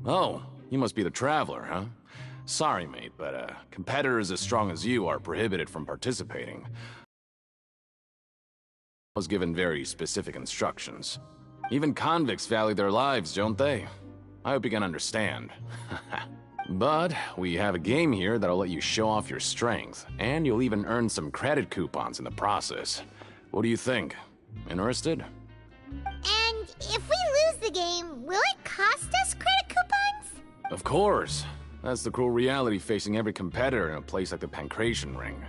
Oh, you must be the Traveler, huh? Sorry, mate, but competitors as strong as you are prohibited from participating. I was given very specific instructions. Even convicts value their lives, don't they? I hope you can understand. But we have a game here that'll let you show off your strength, and you'll even earn some credit coupons in the process. What do you think? Interested? And if we lose the game, will it cost us credit coupons? Of course. That's the cruel reality facing every competitor in a place like the Pancration Ring.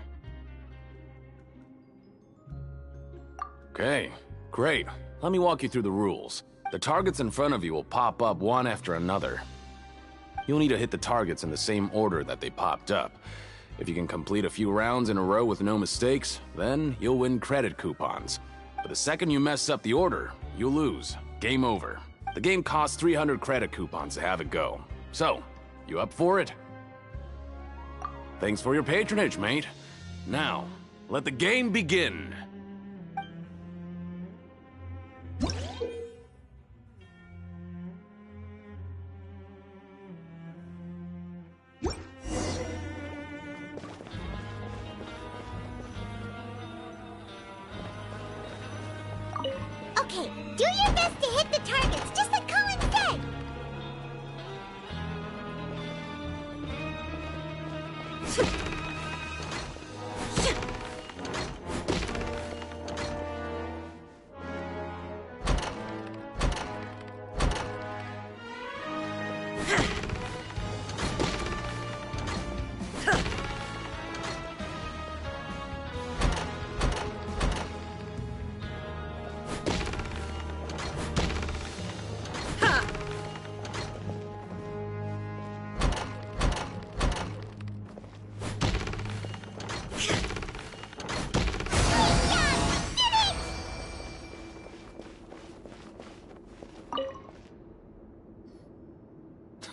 Okay, great. Let me walk you through the rules. The targets in front of you will pop up one after another. You'll need to hit the targets in the same order that they popped up. If you can complete a few rounds in a row with no mistakes, then you'll win credit coupons. But the second you mess up the order, you'll lose. Game over. The game costs 300 credit coupons to have it go. So, you up for it? Thanks for your patronage, mate. Now, let the game begin. Okay, do your best to hit the targets, just like Colin said!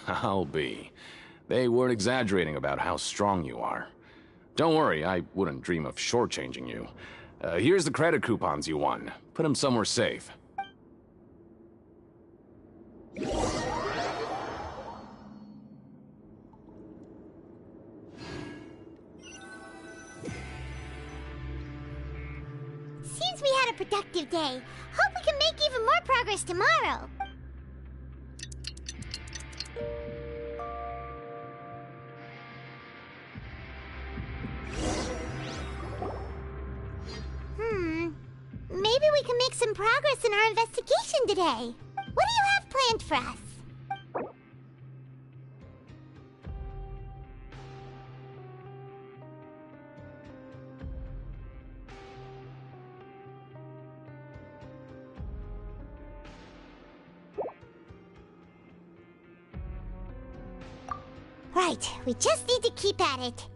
I'll be. They weren't exaggerating about how strong you are. Don't worry, I wouldn't dream of shortchanging you. Here's the credit coupons you won. Put them somewhere safe. Seems we had a productive day. Hope we can make even more progress tomorrow. Maybe we can make some progress in our investigation today. What do you have planned for us? Right, we just need to keep at it.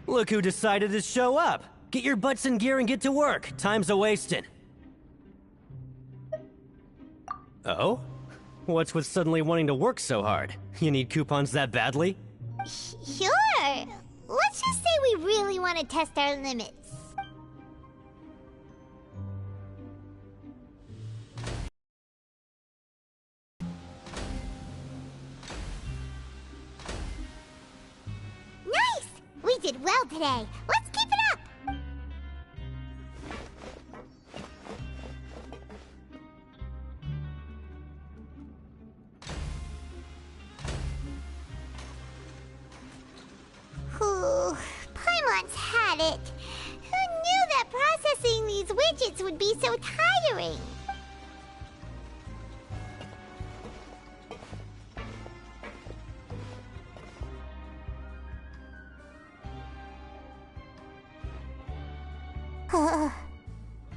Look who decided to show up! Get your butts in gear and get to work. Time's a-wasting. Oh? What's with suddenly wanting to work so hard? You need coupons that badly? Sure. Let's just say we really want to test our limits. Nice! We did well today. Let's keep it up! Whew, Paimon's had it. Who knew that processing these widgets would be so tiring?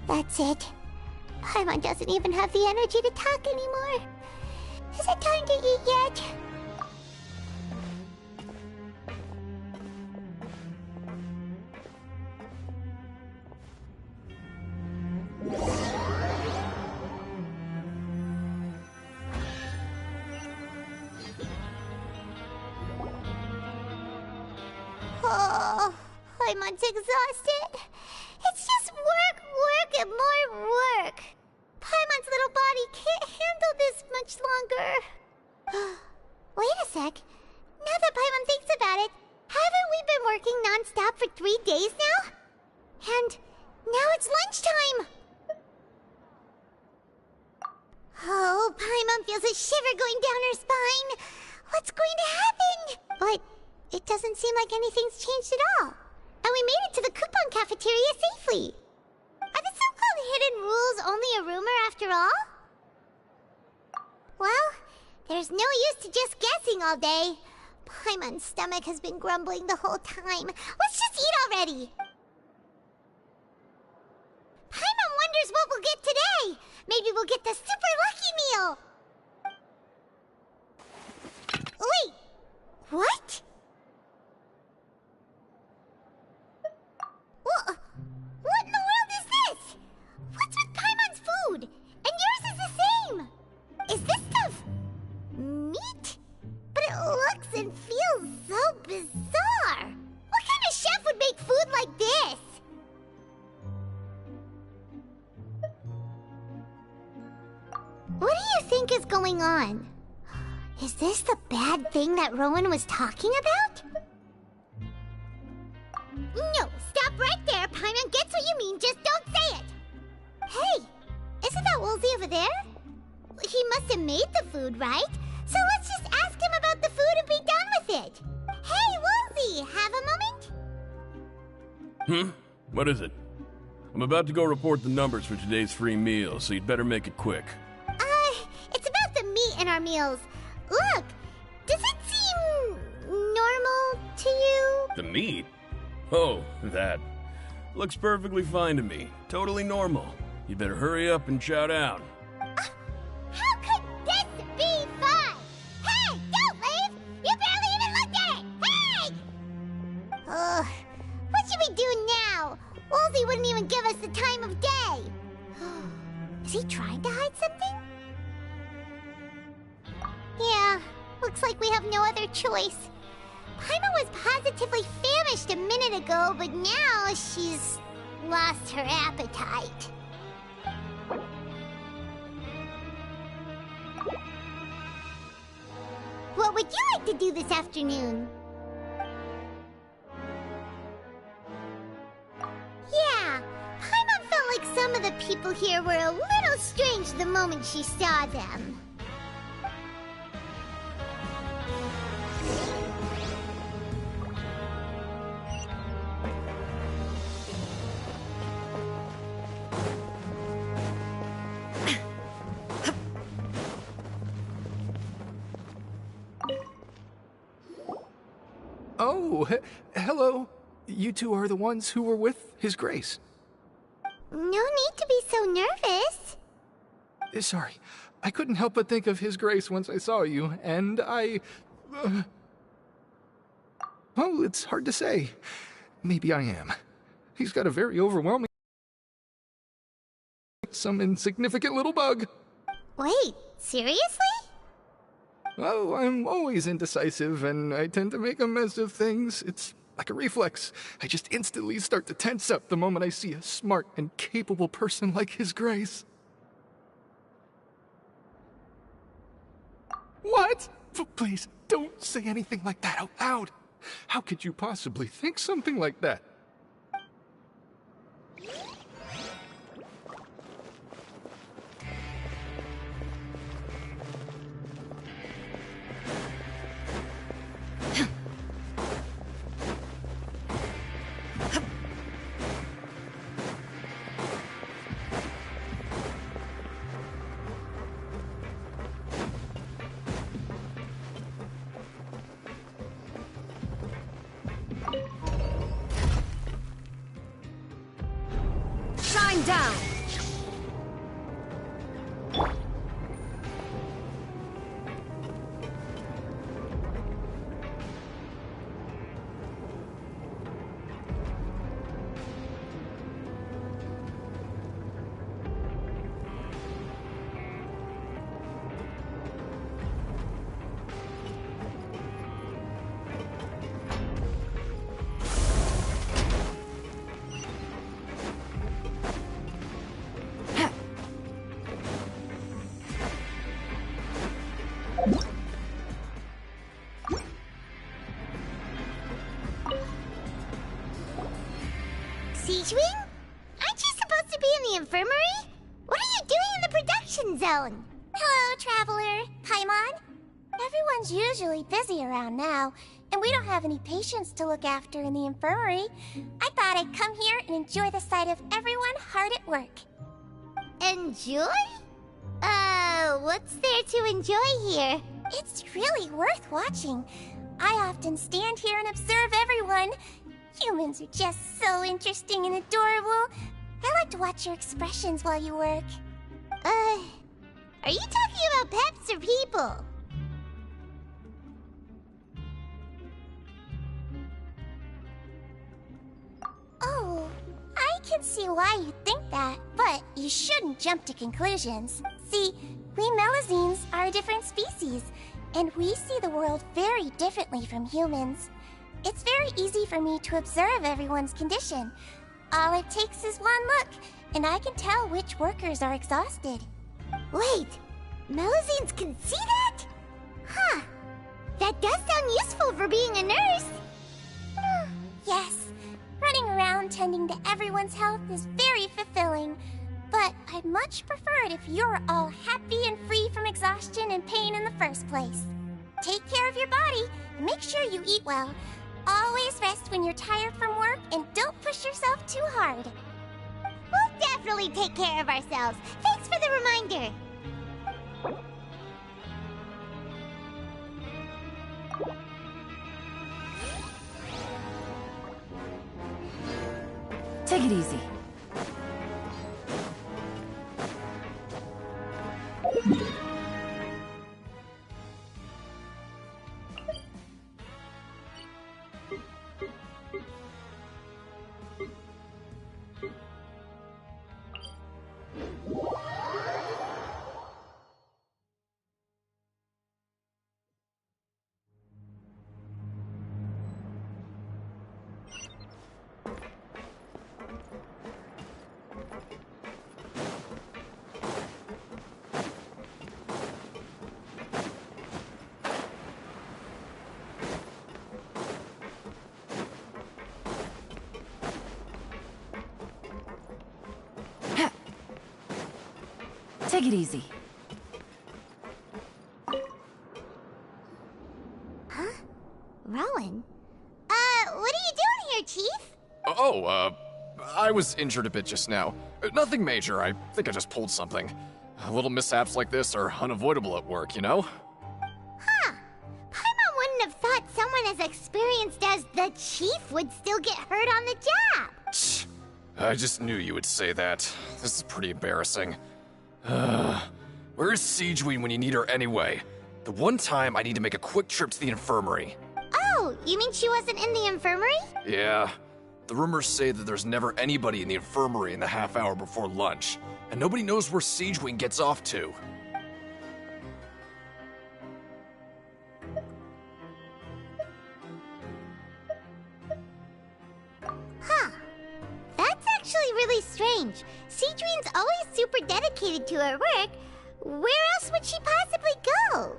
That's it. Paimon doesn't even have the energy to talk anymore. Is it time to eat yet? Oh, Paimon's exhausted. It's just work, work, and more work. Paimon's little body can't handle this much longer. Wait a sec. Now that Paimon thinks about it, haven't we been working non-stop for 3 days now? And now it's lunchtime! Oh, Paimon feels a shiver going down her spine. What's going to happen? But it doesn't seem like anything's changed at all. And we made it to the coupon cafeteria safely. Are the so-called hidden rules only a rumor after all? Well, there's no use to just guessing all day. Paimon's stomach has been grumbling the whole time. Let's just eat already! Paimon wonders what we'll get today! Maybe we'll get the super lucky meal! Wait! What? What in the world is this? What's with Paimon's food? And yours is the same! Is this stuff meat? But it looks and feels so bizarre! What kind of chef would make food like this? What do you think is going on? Is this the bad thing that Rowan was talking about? No, stop right there. Paimon gets what you mean, just don't say it. Hey, isn't that Woolsey over there? He must have made the food, right? So let's just ask him about the food and be done with it. Hey, Woolsey, have a moment? What is it? I'm about to go report the numbers for today's free meal, so you'd better make it quick. It's about the meat in our meals. Look, does it seem normal to you? The meat? Oh, that. Looks perfectly fine to me. Totally normal. You better hurry up and chow down. How could this be fun? Hey, don't leave! You barely even looked at it! Hey! What should we do now? Woolsey wouldn't even give us the time of day. Is he trying to hide something? Yeah, looks like we have no other choice. Paimon was positively famished a minute ago, but now she's lost her appetite. What would you like to do this afternoon? Yeah, Paimon felt like some of the people here were a little strange the moment she saw them. Oh, hello. You two are the ones who were with His Grace. No need to be so nervous. Sorry, I couldn't help but think of His Grace once I saw you, and I... Well, it's hard to say. Maybe I am. He's got a very overwhelming... some insignificant little bug. Wait, seriously? Oh, I'm always indecisive, and I tend to make a mess of things. It's like a reflex. I just instantly start to tense up the moment I see a smart and capable person like His Grace. What? Please, don't say anything like that out loud. How could you possibly think something like that? Shine down! infirmary? What are you doing in the production zone? Hello, Traveler. Paimon? Everyone's usually busy around now, and we don't have any patients to look after in the infirmary. I thought I'd come here and enjoy the sight of everyone hard at work. Enjoy? What's there to enjoy here? It's really worth watching. I often stand here and observe everyone. Humans are just so interesting and adorable. I like to watch your expressions while you work. Are you talking about pets or people? Oh, I can see why you think that, but you shouldn't jump to conclusions. See, we Melazines are a different species, and we see the world very differently from humans. It's very easy for me to observe everyone's condition. All it takes is one look, and I can tell which workers are exhausted. Wait, Melazines can see that? Huh. That does sound useful for being a nurse. Yes, running around tending to everyone's health is very fulfilling. But I'd much prefer it if you're all happy and free from exhaustion and pain in the first place. Take care of your body, and make sure you eat well. Always rest when you're tired from work, and don't push yourself too hard. We'll definitely take care of ourselves. Thanks for the reminder. Take it easy. Take it easy. Huh? Rowan? What are you doing here, Chief? I was injured a bit just now. Nothing major, I think I just pulled something. Little mishaps like this are unavoidable at work, you know? Huh. Paimon wouldn't have thought someone as experienced as the Chief would still get hurt on the job. Shh. I just knew you would say that. This is pretty embarrassing. Where is Sigewinne when you need her anyway? The one time I need to make a quick trip to the infirmary. Oh, you mean she wasn't in the infirmary? Yeah. The rumors say that there's never anybody in the infirmary in the half hour before lunch, and nobody knows where Sigewinne gets off to. Huh. That's actually really strange. Sigewinne's always super dedicated to her work. Where else would she possibly go?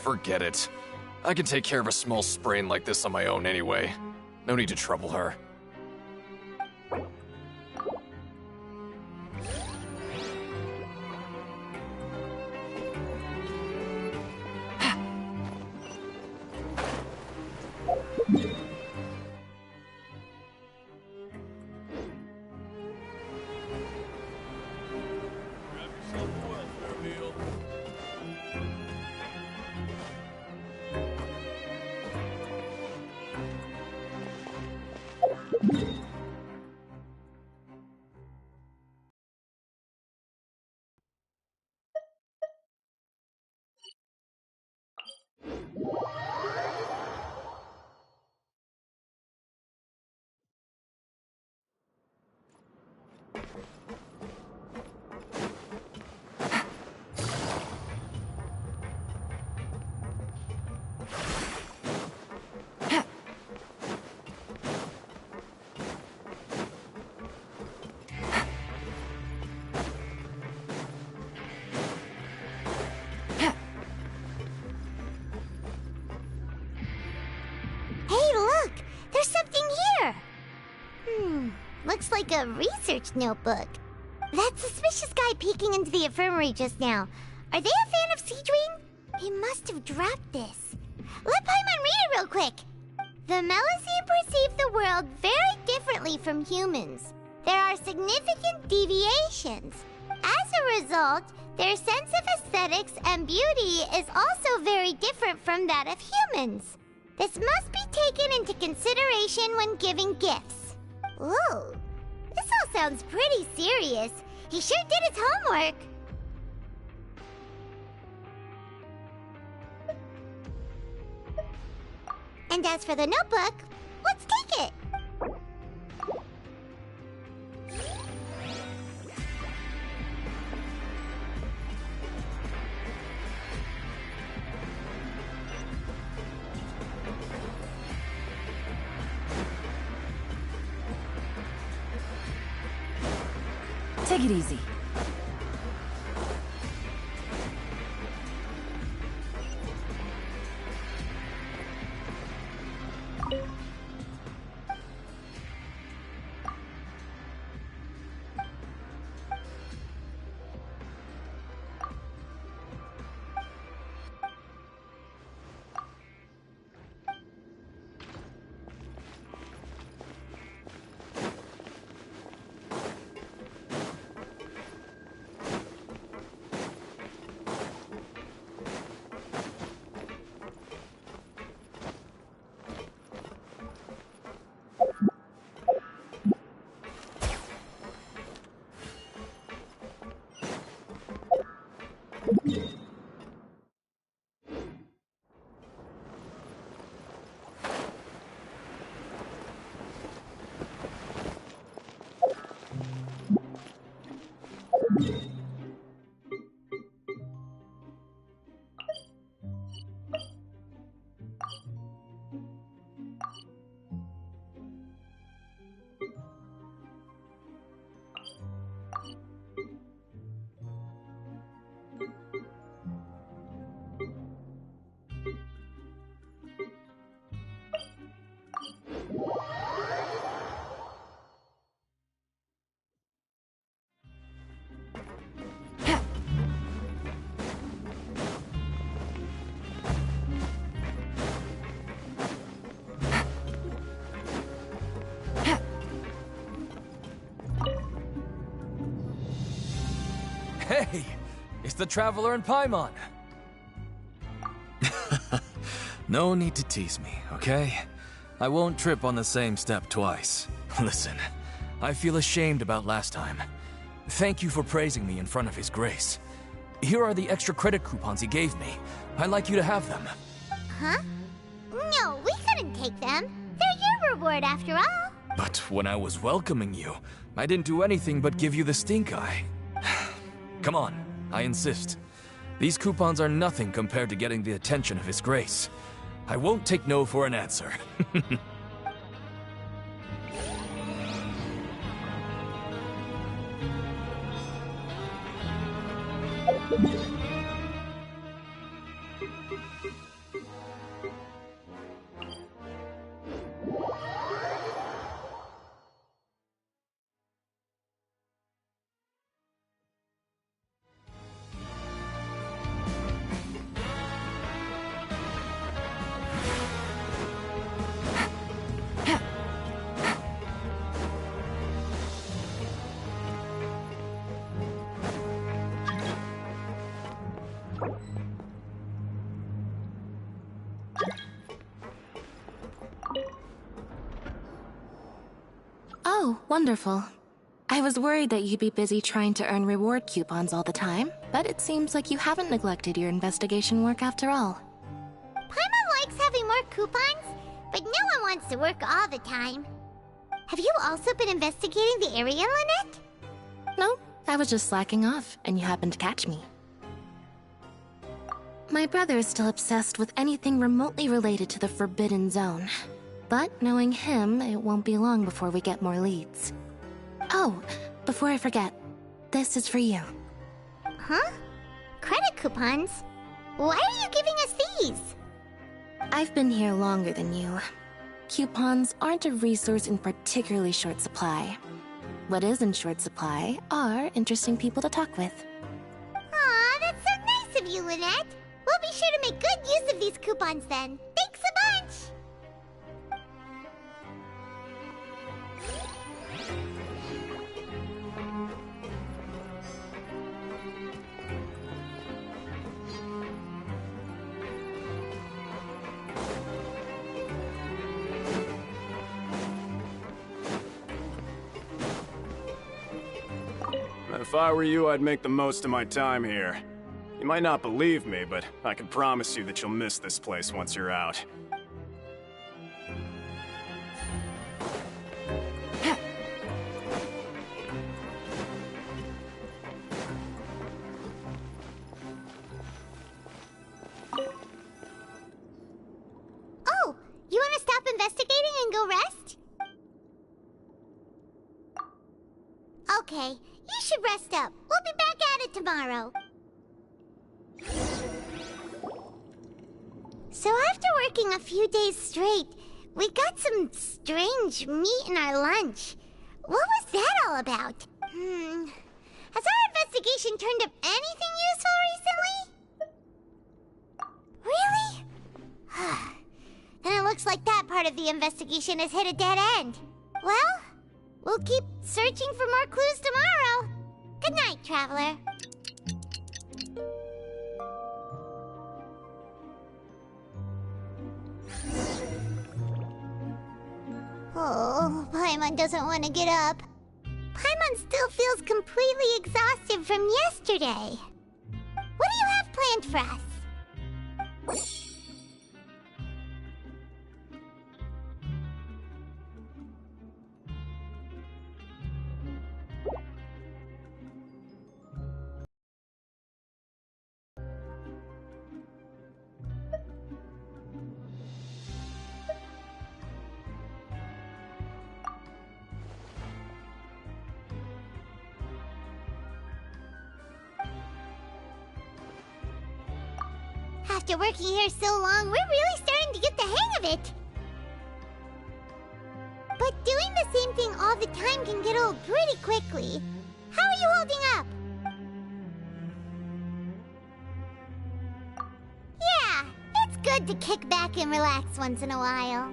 Forget it. I can take care of a small sprain like this on my own anyway. No need to trouble her. Looks like a research notebook. That suspicious guy peeking into the infirmary just now. Are they a fan of Seedwing? He must have dropped this. Let Paimon read it real quick. The Melusine perceive the world very differently from humans. There are significant deviations. As a result, their sense of aesthetics and beauty is also very different from that of humans. This must be taken into consideration when giving gifts. Ooh, this all sounds pretty serious. He sure did his homework. And as for the notebook, let's take it. Take it easy. Hey, it's the Traveler and Paimon. No need to tease me, okay? I won't trip on the same step twice. Listen, I feel ashamed about last time. Thank you for praising me in front of His Grace. Here are the extra credit coupons he gave me. I'd like you to have them. Huh? No, we couldn't take them. They're your reward after all. But when I was welcoming you, I didn't do anything but give you the stink eye. Come on, I insist. These coupons are nothing compared to getting the attention of His Grace. I won't take no for an answer. Oh, wonderful. I was worried that you'd be busy trying to earn reward coupons all the time, but it seems like you haven't neglected your investigation work after all. Paimon likes having more coupons, but no one wants to work all the time. Have you also been investigating the area, Lynette? No, I was just slacking off, and you happened to catch me. My brother is still obsessed with anything remotely related to the Forbidden Zone. But knowing him, it won't be long before we get more leads. Oh, before I forget, this is for you. Huh? Credit coupons? Why are you giving us these? I've been here longer than you. Coupons aren't a resource in particularly short supply. What is in short supply are interesting people to talk with. Aw, that's so nice of you, Lynette. We'll be sure to make good use of these coupons then. Thanks a bunch! If I were you, I'd make the most of my time here. You might not believe me, but I can promise you that you'll miss this place once you're out. Oh, you want to stop investigating and go rest? Okay, you should rest up. We'll be back at it tomorrow. So after working a few days straight, we got some strange meat in our lunch. What was that all about? Has our investigation turned up anything useful recently? Really? Then it looks like that part of the investigation has hit a dead end. Well, we'll keep searching for more clues tomorrow. Good night, Traveler. Oh, Paimon doesn't want to get up. Paimon still feels completely exhausted from yesterday. What do you have planned for us? After working here so long, we're really starting to get the hang of it. But doing the same thing all the time can get old pretty quickly. How are you holding up? Yeah, it's good to kick back and relax once in a while.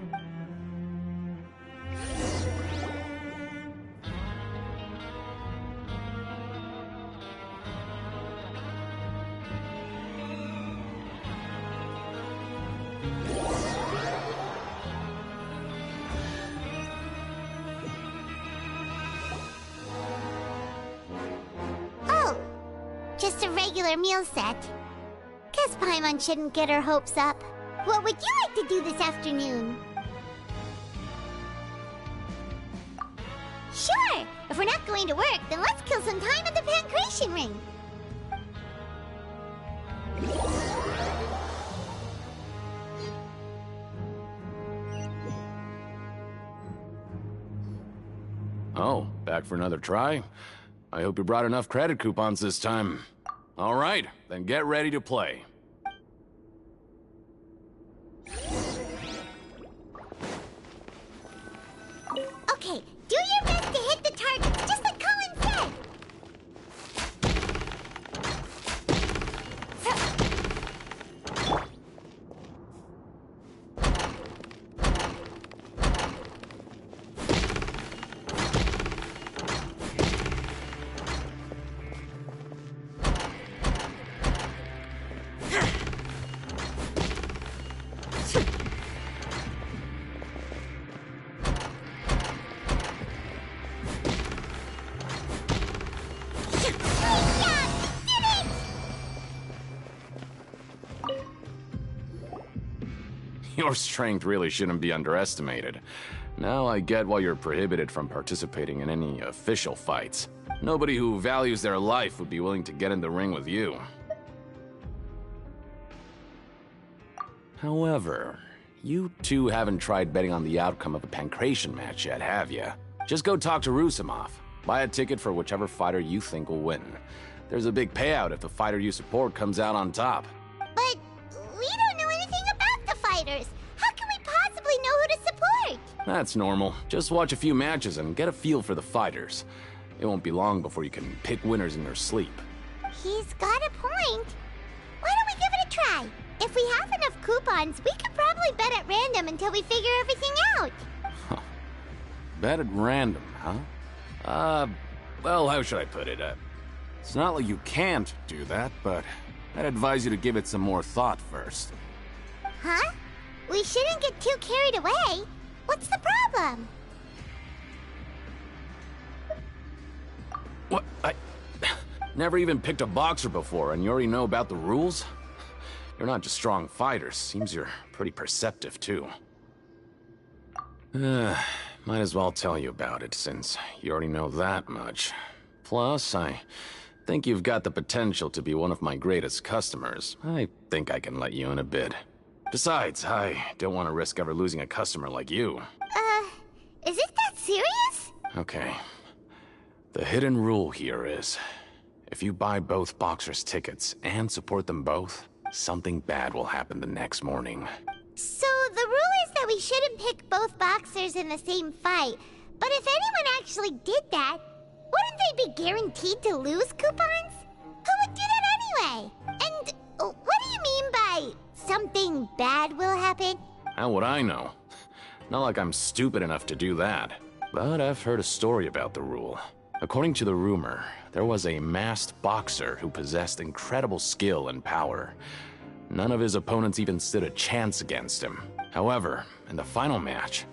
Just a regular meal set. Guess Paimon shouldn't get her hopes up. What would you like to do this afternoon? Sure! If we're not going to work, then let's kill some time at the Pancration Ring. Oh, back for another try? I hope you brought enough credit coupons this time. All right, then get ready to play. Okay, do your best to hit the target, just like Colin said. Your strength really shouldn't be underestimated. Now I get why you're prohibited from participating in any official fights. Nobody who values their life would be willing to get in the ring with you. However, you two haven't tried betting on the outcome of a Pancration match yet, have you? Just go talk to Rusimov. Buy a ticket for whichever fighter you think will win. There's a big payout if the fighter you support comes out on top. But we don't know anything about the fighters. How can we possibly know who to support? That's normal. Just watch a few matches and get a feel for the fighters. It won't be long before you can pick winners in your sleep. He's got a point. Why don't we give it a try? If we have enough coupons, we could probably bet at random until we figure everything out. Bet at random, huh? Well, how should I put it? It's not like you can't do that, but I'd advise you to give it some more thought first. Huh? We shouldn't get too carried away. What's the problem? What? I never even picked a boxer before, and you already know about the rules? You're not just strong fighters. Seems you're pretty perceptive, too. Might as well tell you about it, since you already know that much. Plus, I think you've got the potential to be one of my greatest customers. I think I can let you in a bid. Besides, I don't want to risk ever losing a customer like you. Is it that serious? Okay. The hidden rule here is, if you buy both boxers' tickets and support them both, something bad will happen the next morning. So the rule is that we shouldn't pick both boxers in the same fight. But if anyone actually did that, wouldn't they be guaranteed to lose coupons? Who would do that anyway? And what do you mean by something bad will happen? How would I know? Not like I'm stupid enough to do that. But I've heard a story about the rule. According to the rumor, there was a masked boxer who possessed incredible skill and power. None of his opponents even stood a chance against him. However, in the final match,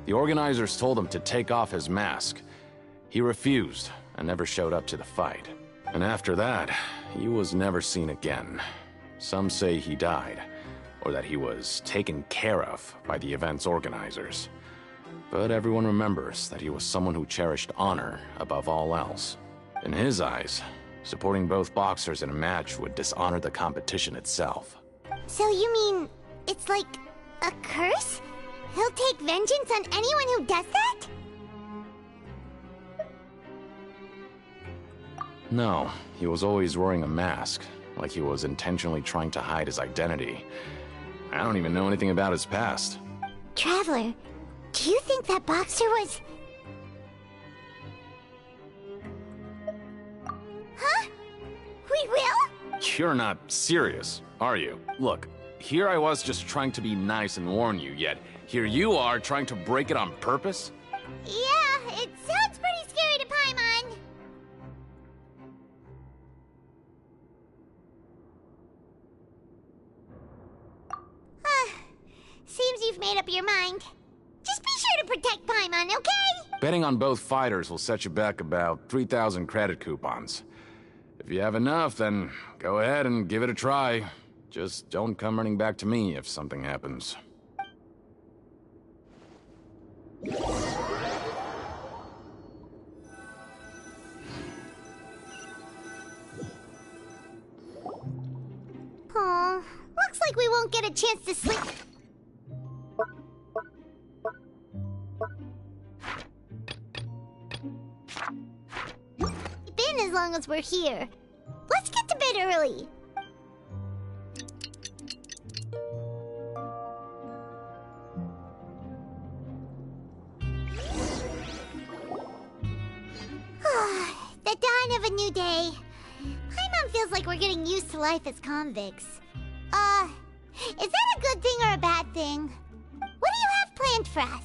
the organizers told him to take off his mask. He refused and never showed up to the fight. And after that, he was never seen again. Some say he died, or that he was taken care of by the event's organizers. But everyone remembers that he was someone who cherished honor above all else. In his eyes, supporting both boxers in a match would dishonor the competition itself. So you mean it's like a curse? He'll take vengeance on anyone who does that? No, he was always wearing a mask, like he was intentionally trying to hide his identity. I don't even know anything about his past. Traveler, do you think that boxer was... Huh? We will? You're not serious, are you? Look, here I was just trying to be nice and warn you, yet here you are trying to break it on purpose? Yeah, it sounds pretty scary to Paimon. Seems you've made up your mind. Just be sure to protect Paimon, okay? Betting on both fighters will set you back about 3,000 credit coupons. If you have enough, then go ahead and give it a try. Just don't come running back to me if something happens. Aw, looks like we won't get a chance to sleep. Been as long as we're here. Let's get to bed early. The dawn of a new day. Paimon feels like we're getting used to life as convicts. Is that a good thing or a bad thing? What do you have planned for us?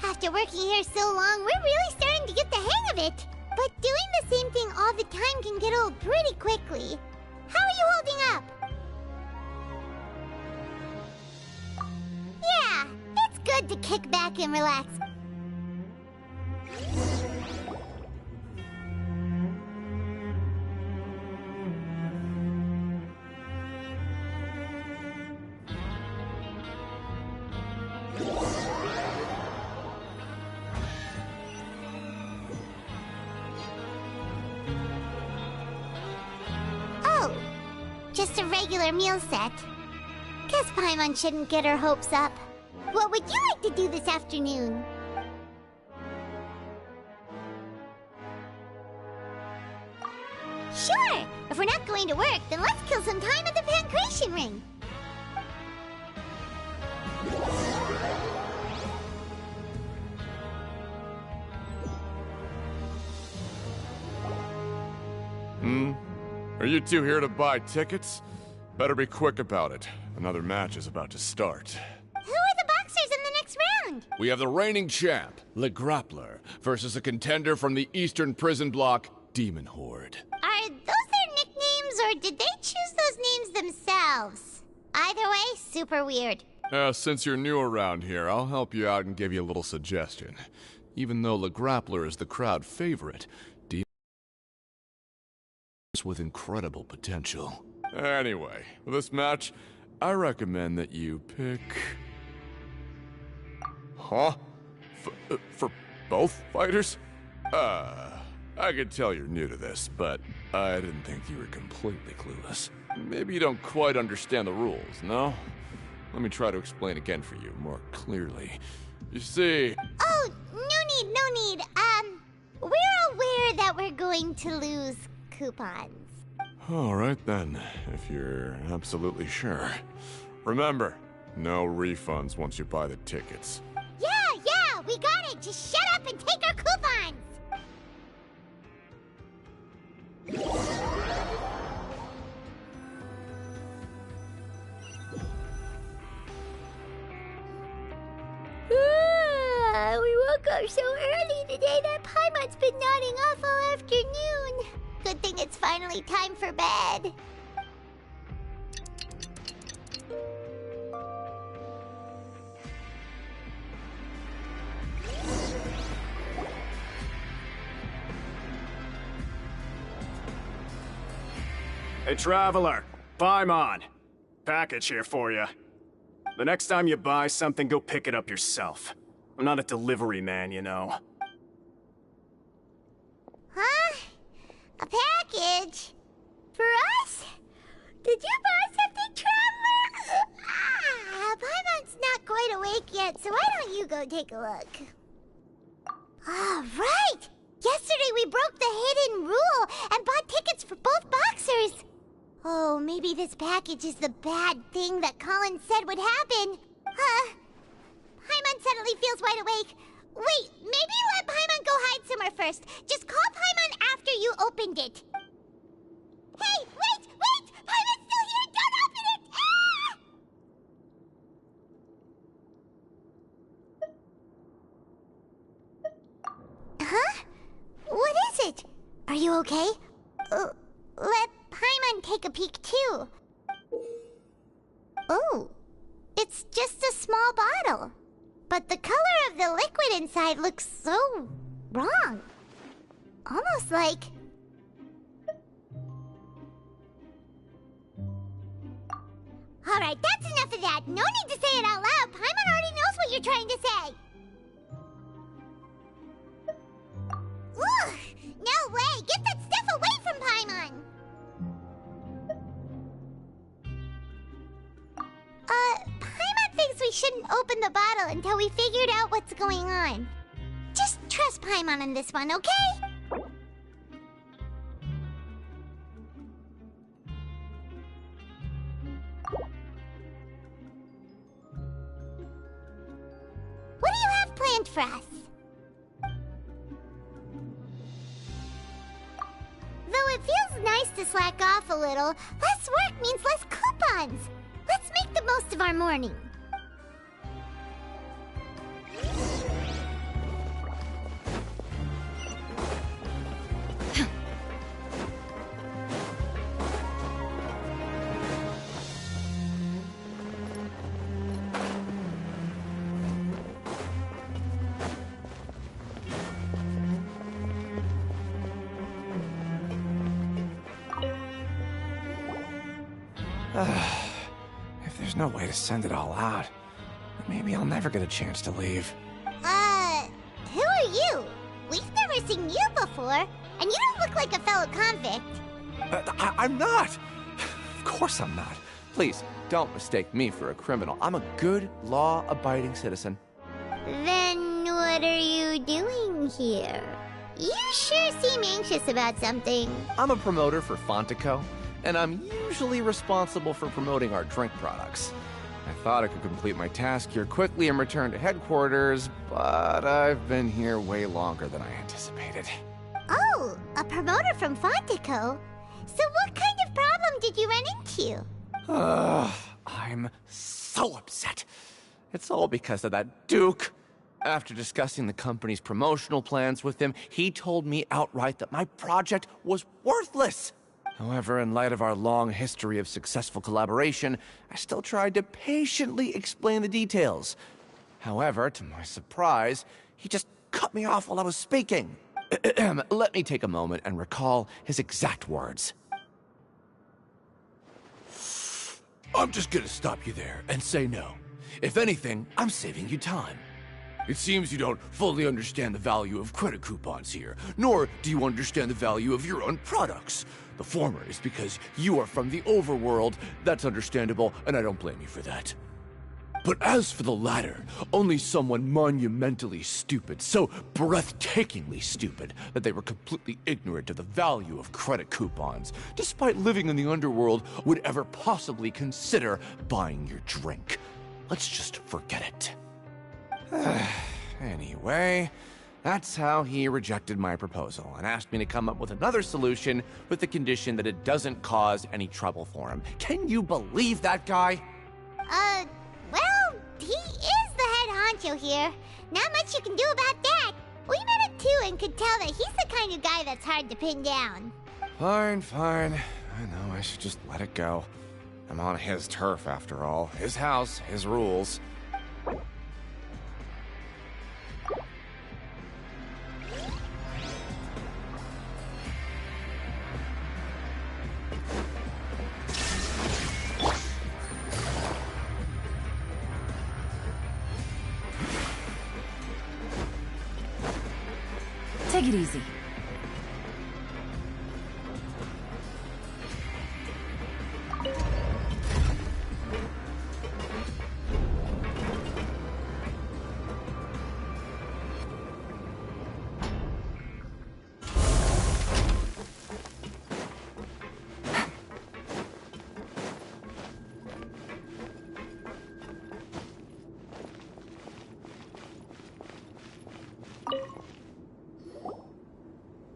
After working here so long, we're really starting to get the hang of it. But doing the same thing all the time can get old pretty quickly. How are you holding up? Yeah, it's good to kick back and relax. Just a regular meal set. Guess Paimon shouldn't get her hopes up. What would you like to do this afternoon? Sure! If we're not going to work, then let's kill some time at the Pancration Ring. Are you two here to buy tickets? Better be quick about it. Another match is about to start. Who are the boxers in the next round? We have the reigning champ, Le Grappler, versus a contender from the Eastern Prison Block, Demon Horde. Are those their nicknames, or did they choose those names themselves? Either way, super weird. Since you're new around here, I'll help you out and give you a little suggestion. Even though Le Grappler is the crowd favorite, Demon is with incredible potential. Anyway, for this match, I recommend that you pick... Huh? For both fighters? I could tell you're new to this, but I didn't think you were completely clueless. Maybe you don't quite understand the rules, no? Let me try to explain again for you more clearly. You see... Oh, no need. We're aware that we're going to lose coupons. All right then, if you're absolutely sure. Remember, no refunds once you buy the tickets. Yeah, we got it. Just shut up and take our coupons. We woke up so early today that Paimon's been nodding off all afternoon. Good thing it's finally time for bed. Hey, Traveler. Paimon. Package here for you. The next time you buy something, go pick it up yourself. I'm not a delivery man, you know. Huh? A package? For us? Did you buy something, Traveler? Paimon's not quite awake yet, so why don't you go take a look? Right! Yesterday we broke the hidden rule and bought tickets for both boxers. Oh, maybe this package is the bad thing that Colin said would happen. Paimon suddenly feels wide awake. Wait, maybe let Paimon go hide somewhere first. Just call Paimon after you opened it. Hey, wait! Paimon's still here! Don't open it! Huh? What is it? Are you okay? Let Paimon take a peek too. Oh, it's just a small bottle. But the color of the liquid inside looks so wrong. Almost like... Alright, that's enough of that. No need to say it out loud. Paimon already knows what you're trying to say. Ugh! No way! Get that stuff away from Paimon! Paimon thinks we shouldn't open the bottle until we figured out what's going on. Just trust Paimon on this one, okay? What do you have planned for us? Though it feels nice to slack off a little, less work means less coupons. Let's make the most of our morning. If there's no way to send it all out, maybe I'll never get a chance to leave. Who are you? We've never seen you before, and you don't look like a fellow convict. I'm not! Of course I'm not. Please, don't mistake me for a criminal. I'm a good, law-abiding citizen. Then what are you doing here? You sure seem anxious about something. I'm a promoter for Fontico, and I'm usually responsible for promoting our drink products. I thought I could complete my task here quickly and return to headquarters, but I've been here way longer than I anticipated. Oh, a promoter from Fontico? So what kind of problem did you run into? I'm so upset. It's all because of that Duke. After discussing the company's promotional plans with him, he told me outright that my project was worthless. However, in light of our long history of successful collaboration, I still tried to patiently explain the details. However, to my surprise, he just cut me off while I was speaking. Let me take a moment and recall his exact words. I'm just gonna stop you there and say no. If anything, I'm saving you time. It seems you don't fully understand the value of credit coupons here, nor do you understand the value of your own products. The former is because you are from the overworld. That's understandable, and I don't blame you for that. But as for the latter, only someone monumentally stupid, so breathtakingly stupid, that they were completely ignorant of the value of credit coupons, despite living in the underworld, would ever possibly consider buying your drink. Let's just forget it. Anyway, that's how he rejected my proposal and asked me to come up with another solution with the condition that it doesn't cause any trouble for him. Can you believe that guy? Well, he is the head honcho here. Not much you can do about that. We met him too and could tell that he's the kind of guy that's hard to pin down. Fine. I know I should just let it go. I'm on his turf after all. His house, his rules. Take it easy.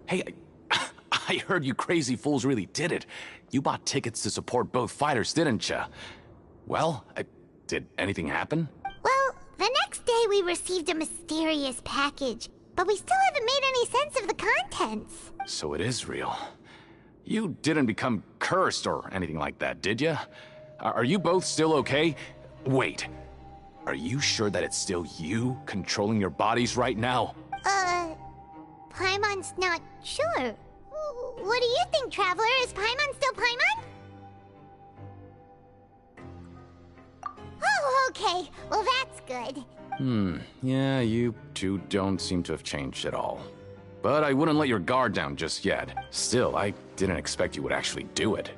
Hey, I heard you crazy fools really did it. You bought tickets to support both fighters, didn't ya? Well, did anything happen? Well, the next day we received a mysterious package, but we still haven't made any sense of the contents. So it is real. You didn't become cursed or anything like that, did ya? Are you both still okay? Wait, are you sure that it's still you controlling your bodies right now? Paimon's not sure. What do you think, Traveler? Is Paimon still Paimon? Oh, okay. Well, that's good. Yeah, you two don't seem to have changed at all. But I wouldn't let your guard down just yet. Still, I didn't expect you would actually do it.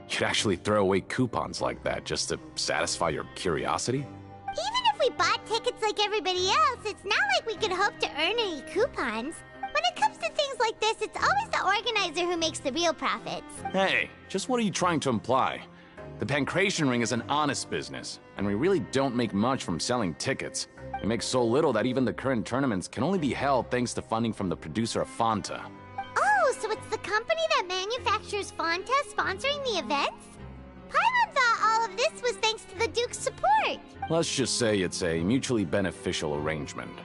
You'd actually throw away coupons like that just to satisfy your curiosity? Even if we bought tickets like everybody else, it's not like we could hope to earn any coupons. When it comes to things like this, it's always the organizer who makes the real profits. Hey, just what are you trying to imply? The Pancration Ring is an honest business, and we really don't make much from selling tickets. We make so little that even the current tournaments can only be held thanks to funding from the producer of Fanta. Oh, so it's the company that manufactures Fanta sponsoring the events? Paimon thought all of this was thanks to the Duke's support. Let's just say it's a mutually beneficial arrangement.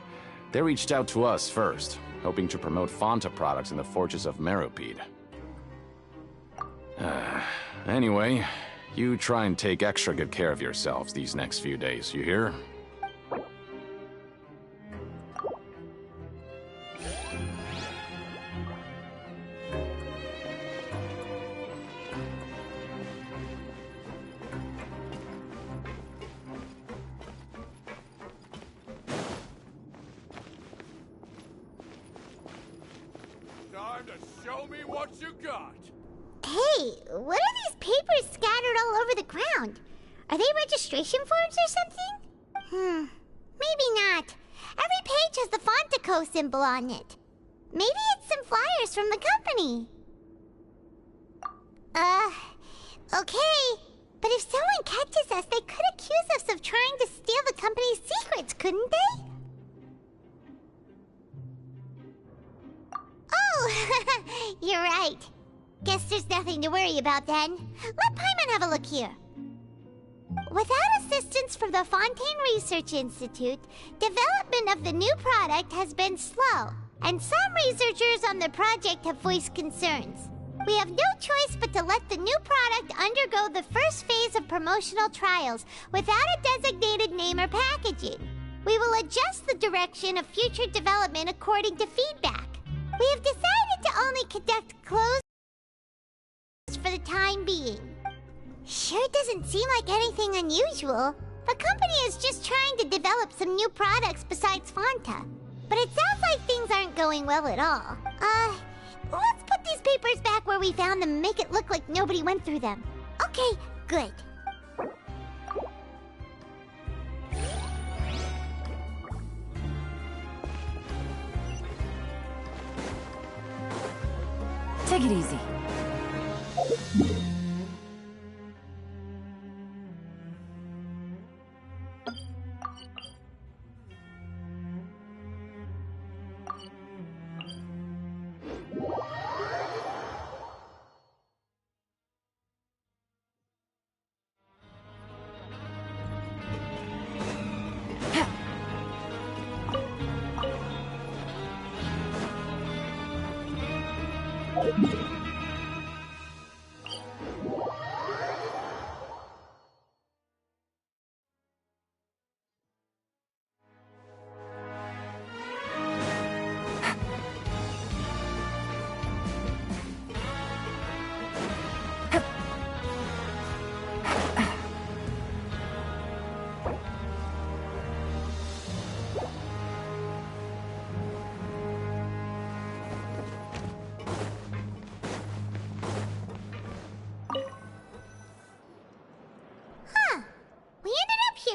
They reached out to us first, hoping to promote Fanta products in the Fortress of Meropide. Anyway, you try and take extra good care of yourselves these next few days, you hear? Time to show me what you got. Hey, what are these papers scattered all over the ground? Are they registration forms or something? Maybe not. Every page has the Fontico symbol on it. Maybe it's some flyers from the company. Okay. But if someone catches us, they could accuse us of trying to steal the company's secrets, couldn't they? Oh, you're right. Guess there's nothing to worry about then. Let Paimon have a look here. Without assistance from the Fontaine Research Institute, development of the new product has been slow, and some researchers on the project have voiced concerns. We have no choice but to let the new product undergo the first phase of promotional trials without a designated name or packaging. We will adjust the direction of future development according to feedback. We have decided to only conduct closed for the time being. Sure doesn't seem like anything unusual. The company is just trying to develop some new products besides Fanta. But it sounds like things aren't going well at all. Let's put these papers back where we found them and make it look like nobody went through them. Okay, good. Take it easy.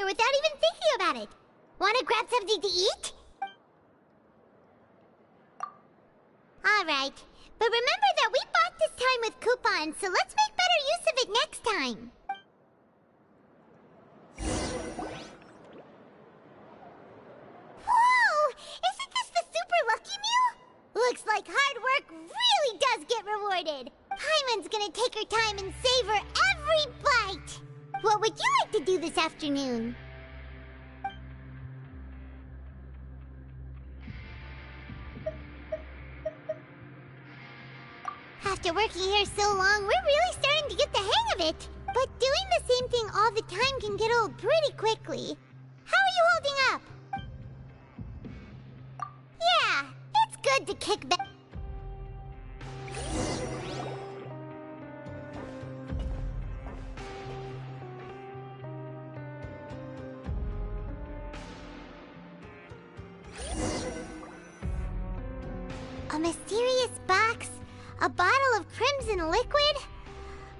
Without even thinking about it. Want to grab something to eat? Alright, but remember that we bought this time with coupons, so let's make better use of it next time. Whoa! Isn't this the Super Lucky Meal? Looks like hard work really does get rewarded. Paimon's gonna take her time and savor every bite. What would you like to do this afternoon? After working here so long, we're really starting to get the hang of it. But doing the same thing all the time can get old pretty quickly. How are you holding up? Yeah, it's good to kick back. A mysterious box? A bottle of crimson liquid?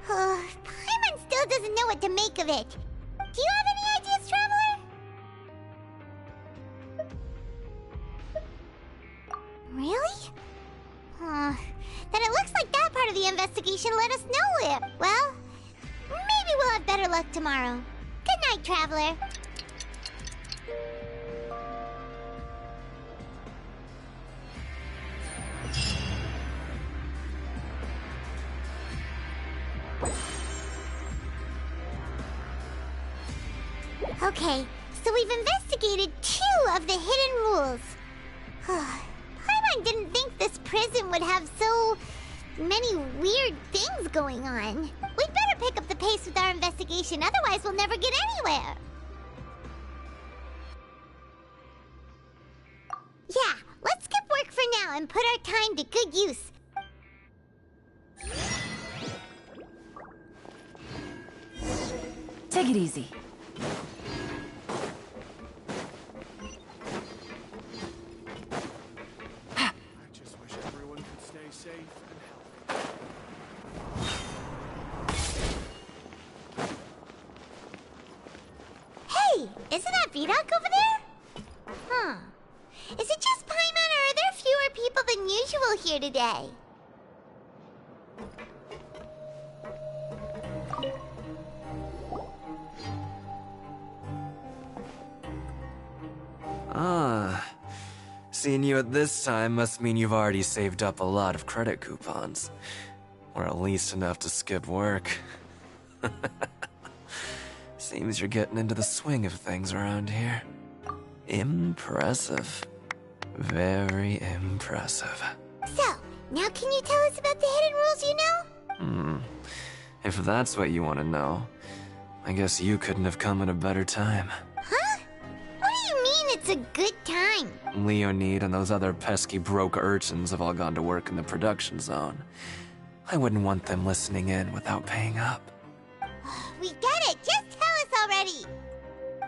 Paimon still doesn't know what to make of it. Do you have any ideas, Traveler? Really? Then it looks like that part of the investigation let us know it. Well, maybe we'll have better luck tomorrow. Good night, Traveler. Okay, so we've investigated 2 of the hidden rules. Paimon didn't think this prison would have so many weird things going on. We'd better pick up the pace with our investigation, otherwise we'll never get anywhere. Yeah, let's skip work for now and put our time to good use. Take it easy. I just wish everyone could stay safe and healthy. Vidoc over there? Huh. Is it just Paimon, or are there fewer people than usual here today? Ah. Seeing you at this time must mean you've already saved up a lot of credit coupons. Or at least enough to skip work. Seems you're getting into the swing of things around here. Impressive. Very impressive. So, now can you tell us about the hidden rules you know? If that's what you want to know, I guess you couldn't have come at a better time. Huh? What do you mean it's a good time? Leonid and those other pesky broke urchins have all gone to work in the production zone. I wouldn't want them listening in without paying up. We get it! Just tell us already!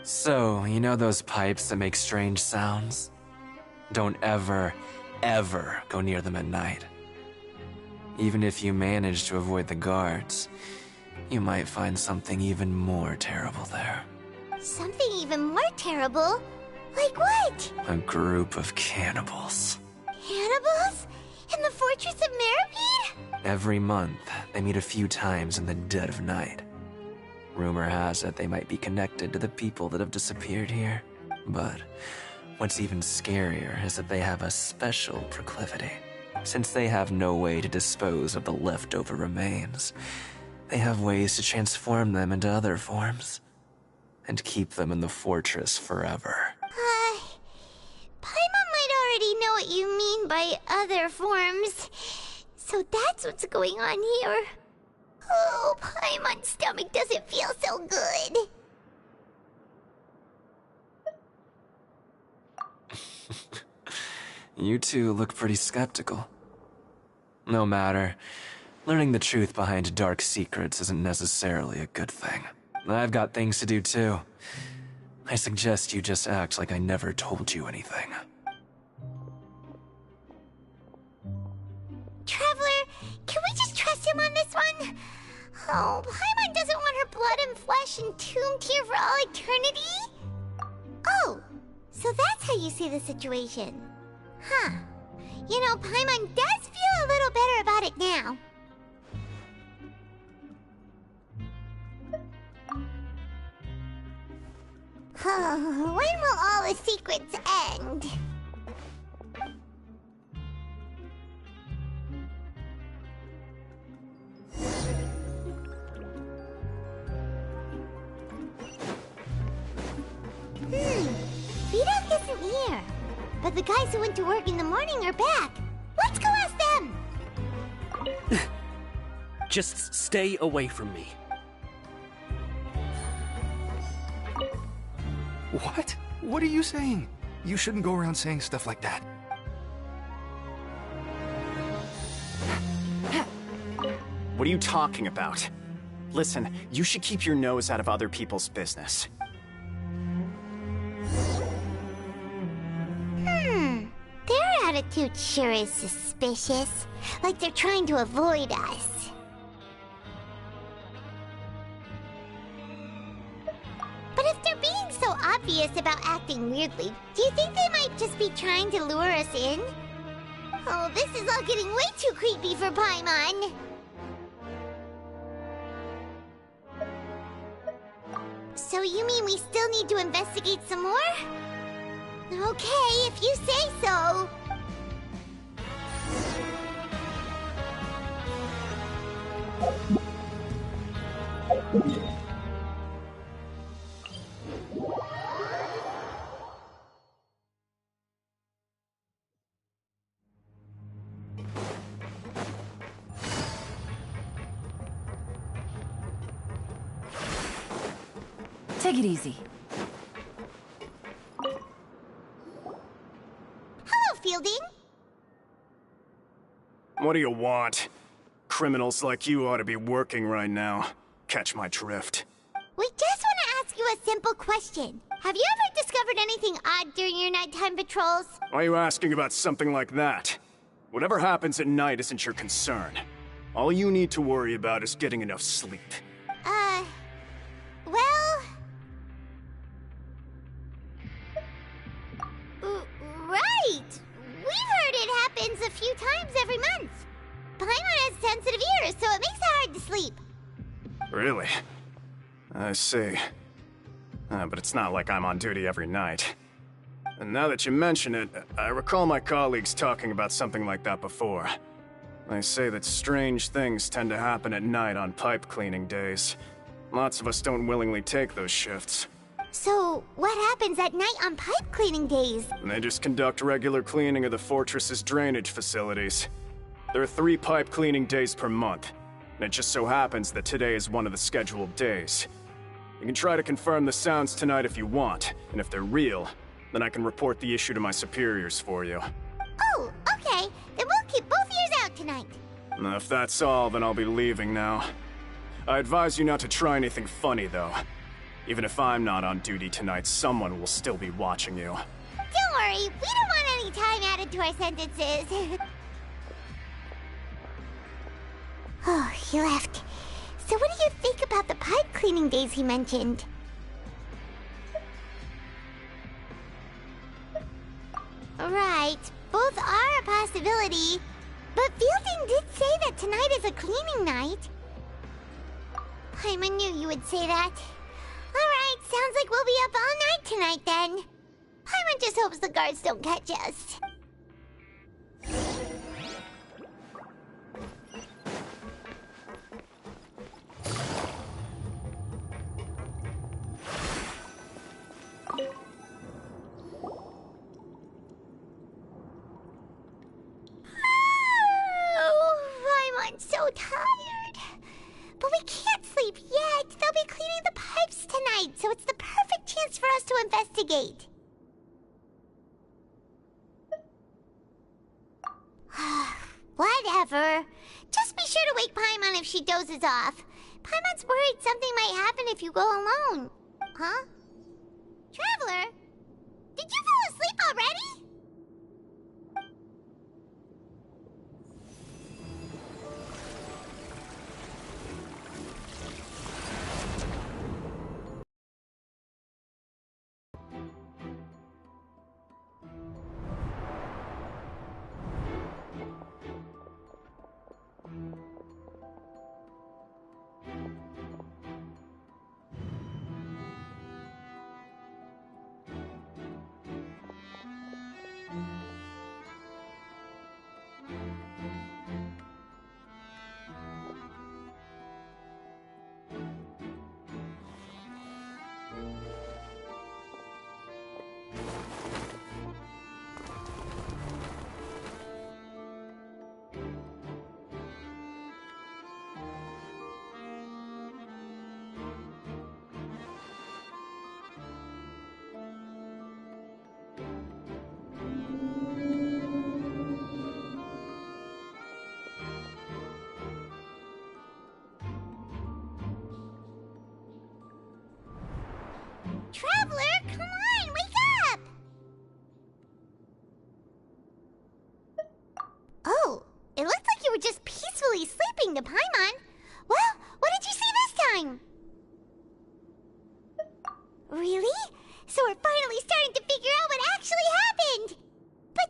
So, you know those pipes that make strange sounds? Don't ever, ever go near them at night. Even if you manage to avoid the guards, you might find something even more terrible there. Something even more terrible? Like what? A group of cannibals. Cannibals? In the Fortress of Meripede? Every month, they meet a few times in the dead of night. Rumor has it they might be connected to the people that have disappeared here. But what's even scarier is that they have a special proclivity. Since they have no way to dispose of the leftover remains, they have ways to transform them into other forms and keep them in the fortress forever. Paimon might already know what you mean by other forms. So that's what's going on here. Oh, Paimon's stomach doesn't feel so good. You two look pretty skeptical. No matter. Learning the truth behind dark secrets isn't necessarily a good thing. I've got things to do too. I suggest you just act like I never told you anything. Traveler, can we just trust him on this one? Oh, Paimon doesn't want her blood and flesh entombed here for all eternity? Oh, so that's how you see the situation. Huh. You know, Paimon does feel a little better about it now. When will all the secrets end? Vidoc isn't here. But the guys who went to work in the morning are back. Let's go ask them! Just stay away from me. What? What are you saying? You shouldn't go around saying stuff like that. What are you talking about? Listen, you should keep your nose out of other people's business. Their attitude sure is suspicious. Like they're trying to avoid us. But if they're being so obvious about acting weirdly, do you think they might just be trying to lure us in? Oh, this is all getting way too creepy for Paimon. So you mean we still need to investigate some more? Okay, if you say so. Take it easy. Hello, Fielding. What do you want? Criminals like you ought to be working right now. Catch my drift. We just want to ask you a simple question. Have you ever discovered anything odd during your nighttime patrols? Why are you asking about something like that? Whatever happens at night isn't your concern. All you need to worry about is getting enough sleep. Well... sensitive ears, so it makes it hard to sleep. Really? I see. But it's not like I'm on duty every night. And now that you mention it, I recall my colleagues talking about something like that before. They say that strange things tend to happen at night on pipe cleaning days. Lots of us don't willingly take those shifts. So, what happens at night on pipe cleaning days? They just conduct regular cleaning of the fortress's drainage facilities. There are 3 pipe cleaning days per month, and it just so happens that today is one of the scheduled days. You can try to confirm the sounds tonight if you want, and if they're real, then I can report the issue to my superiors for you. Oh, okay. Then we'll keep both ears out tonight. If that's all, then I'll be leaving now. I advise you not to try anything funny, though. Even if I'm not on duty tonight, someone will still be watching you. Don't worry, we don't want any time added to our sentences. Oh, he left. So what do you think about the pipe cleaning days he mentioned? Right, both are a possibility. But Fielding did say that tonight is a cleaning night. Paimon knew you would say that. Alright, sounds like we'll be up all night tonight then. Paimon just hopes the guards don't catch us. Paimon's so tired. But we can't sleep yet. They'll be cleaning the pipes tonight, so it's the perfect chance for us to investigate. Whatever. Just be sure to wake Paimon if she dozes off. Paimon's worried something might happen if you go alone. Huh? Traveler? Did you fall asleep already? Traveler, come on, wake up! Oh, it looked like you were just peacefully sleeping to Paimon. Well, what did you see this time? Really? So we're finally starting to figure out what actually happened! But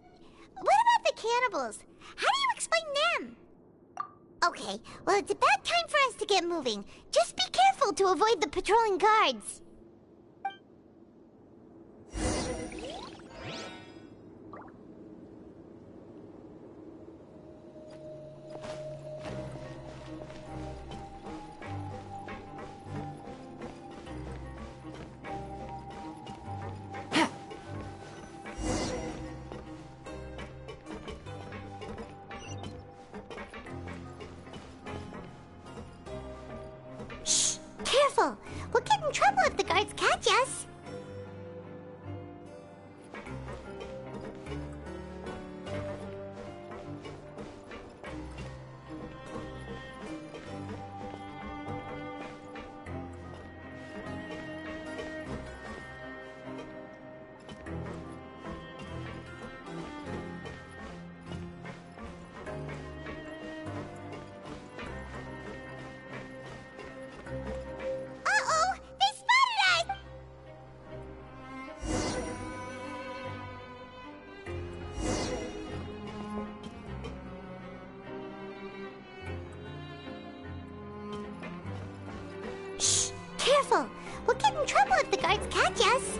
what about the cannibals? How do you explain them? Okay, well it's about time for us to get moving. Just be careful to avoid the patrolling guards. Shh! Careful! We'll get in trouble if the guards catch us. Uh-oh! They spotted us! careful. We'll get in trouble if the guards catch us.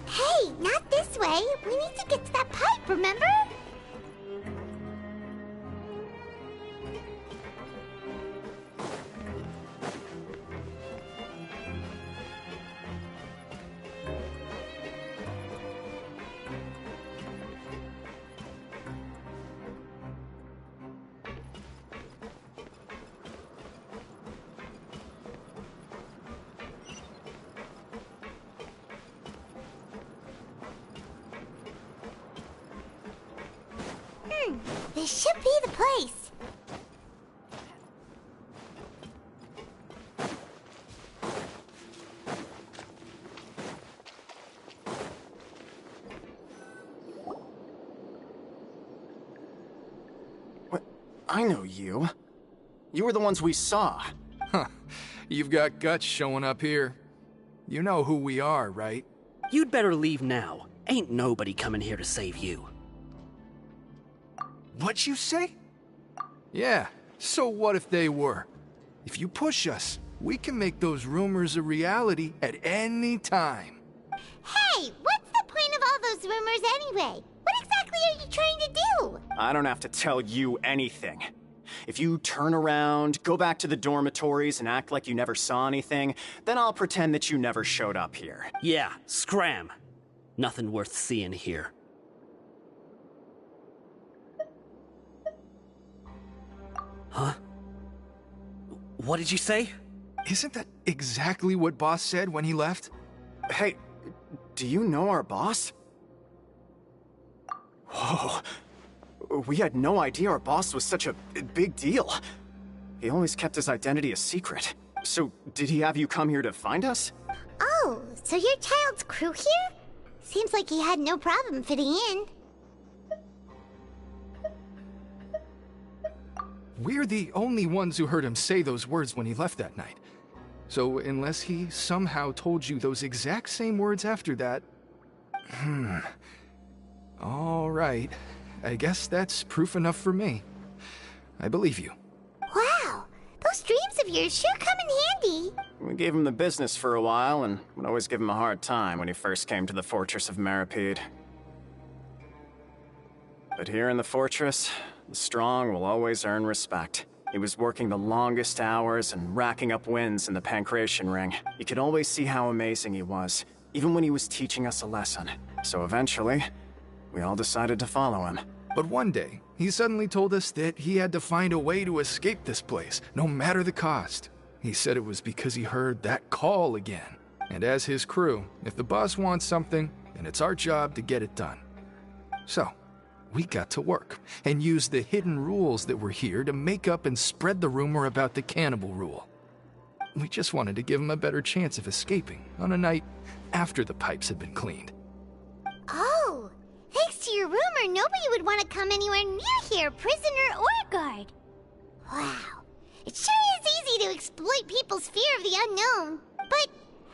Hey, not this way. We need to get to that pipe, remember? This should be the place. What? I know you. You were the ones we saw. Huh. You've got guts showing up here. You know who we are, right? You'd better leave now. Ain't nobody coming here to save you. What'd you say? Yeah, so what if they were? If you push us, we can make those rumors a reality at any time. Hey, what's the point of all those rumors anyway? What exactly are you trying to do? I don't have to tell you anything. If you turn around, go back to the dormitories and act like you never saw anything, then I'll pretend that you never showed up here. Yeah, scram. Nothing worth seeing here. Huh? What did you say? Isn't that exactly what Boss said when he left? Hey, do you know our boss? Whoa. We had no idea our boss was such a big deal. He always kept his identity a secret. So, did he have you come here to find us? Oh, so you're Child's crew here? Seems like he had no problem fitting in. We're the only ones who heard him say those words when he left that night. So unless he somehow told you those exact same words after that... All right. I guess that's proof enough for me. I believe you. Wow, those dreams of yours sure come in handy. We gave him the business for a while and would always give him a hard time when he first came to the Fortress of Meropide. But here in the fortress, the strong will always earn respect. He was working the longest hours and racking up wins in the Pancration Ring. You could always see how amazing he was, even when he was teaching us a lesson. So eventually, we all decided to follow him. But one day, he suddenly told us that he had to find a way to escape this place, no matter the cost. He said it was because he heard that call again. And as his crew, if the boss wants something, then it's our job to get it done. So, we got to work, and used the hidden rules that were here to make up and spread the rumor about the cannibal rule. We just wanted to give him a better chance of escaping on a night after the pipes had been cleaned. Oh, thanks to your rumor, nobody would want to come anywhere near here, prisoner or guard. Wow, it sure is easy to exploit people's fear of the unknown. But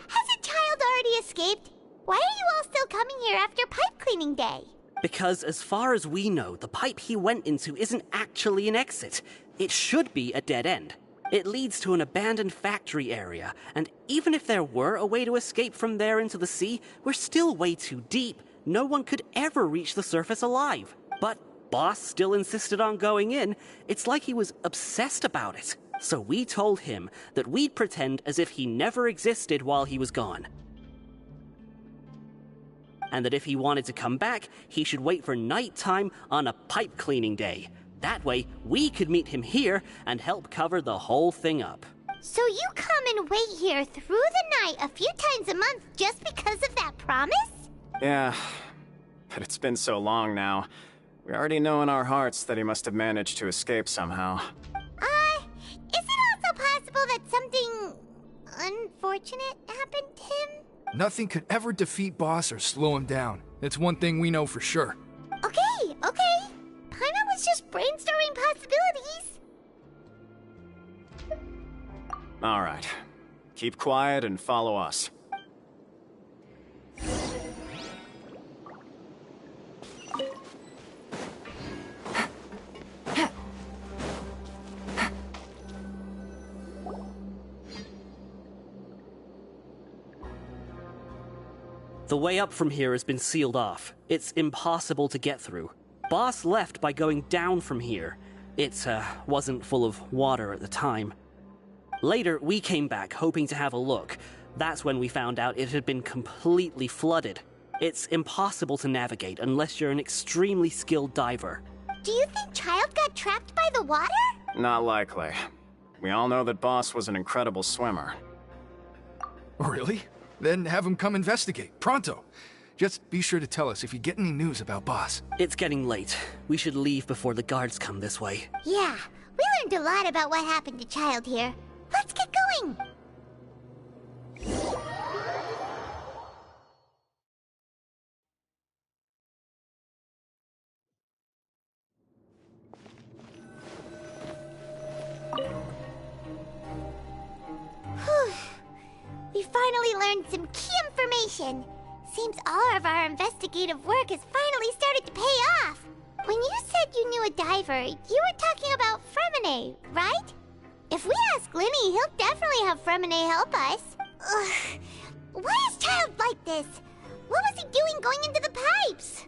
hasn't Child already escaped? Why are you all still coming here after pipe cleaning day? Because as far as we know, the pipe he went into isn't actually an exit. It should be a dead end. It leads to an abandoned factory area, and even if there were a way to escape from there into the sea, we're still way too deep. No one could ever reach the surface alive. But Boss still insisted on going in. It's like he was obsessed about it. So we told him that we'd pretend as if he never existed while he was gone. And that if he wanted to come back, he should wait for nighttime on a pipe cleaning day. That way, we could meet him here and help cover the whole thing up. So you come and wait here through the night a few times a month just because of that promise? Yeah, but it's been so long now. We already know in our hearts that he must have managed to escape somehow. Is it also possible that something unfortunate happened to him? Nothing could ever defeat Boss or slow him down. It's one thing we know for sure. Okay. Paimon was just brainstorming possibilities. All right. Keep quiet and follow us. The way up from here has been sealed off. It's impossible to get through. Boss left by going down from here. It wasn't full of water at the time. Later, we came back hoping to have a look. That's when we found out it had been completely flooded. It's impossible to navigate unless you're an extremely skilled diver. Do you think Childe got trapped by the water? Not likely. We all know that Boss was an incredible swimmer. Really? Then have him come investigate, pronto. Just be sure to tell us if you get any news about Boss. It's getting late. We should leave before the guards come this way. Yeah, we learned a lot about what happened to Childe here. Let's get going! Whew. We finally learned some key information. Seems all of our investigative work has finally started to pay off. When you said you knew a diver, you were talking about Freminet, right? If we ask Linny, he'll definitely have Freminet help us. Ugh. Why is Childe like this? What was he doing going into the pipes?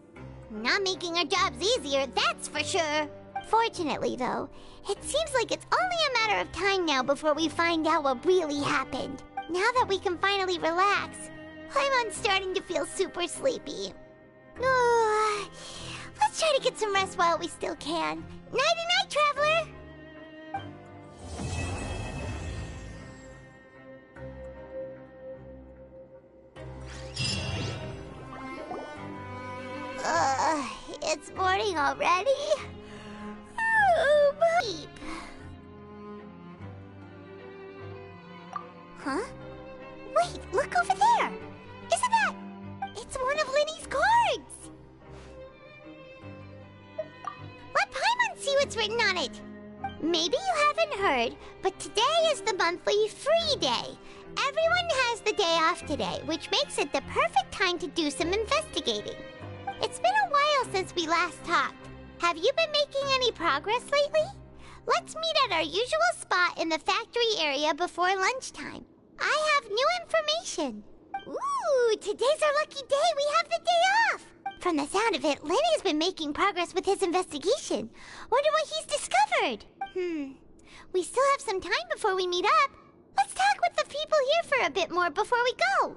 Not making our jobs easier, that's for sure. Fortunately, though, it seems like it's only a matter of time now before we find out what really happened. Now that we can finally relax, I'm starting to feel super sleepy. Let's try to get some rest while we still can. Nighty-night, traveler! It's morning already? Sleep. Huh? Wait, look over there! Isn't that... It's one of Linny's cards! Let Paimon see what's written on it! Maybe you haven't heard, but today is the monthly free day. Everyone has the day off today, which makes it the perfect time to do some investigating. It's been a while since we last talked. Have you been making any progress lately? Let's meet at our usual spot in the factory area before lunchtime. I have new information. Ooh, today's our lucky day. We have the day off. From the sound of it, Linny's been making progress with his investigation. Wonder what he's discovered. We still have some time before we meet up. Let's talk with the people here for a bit more before we go.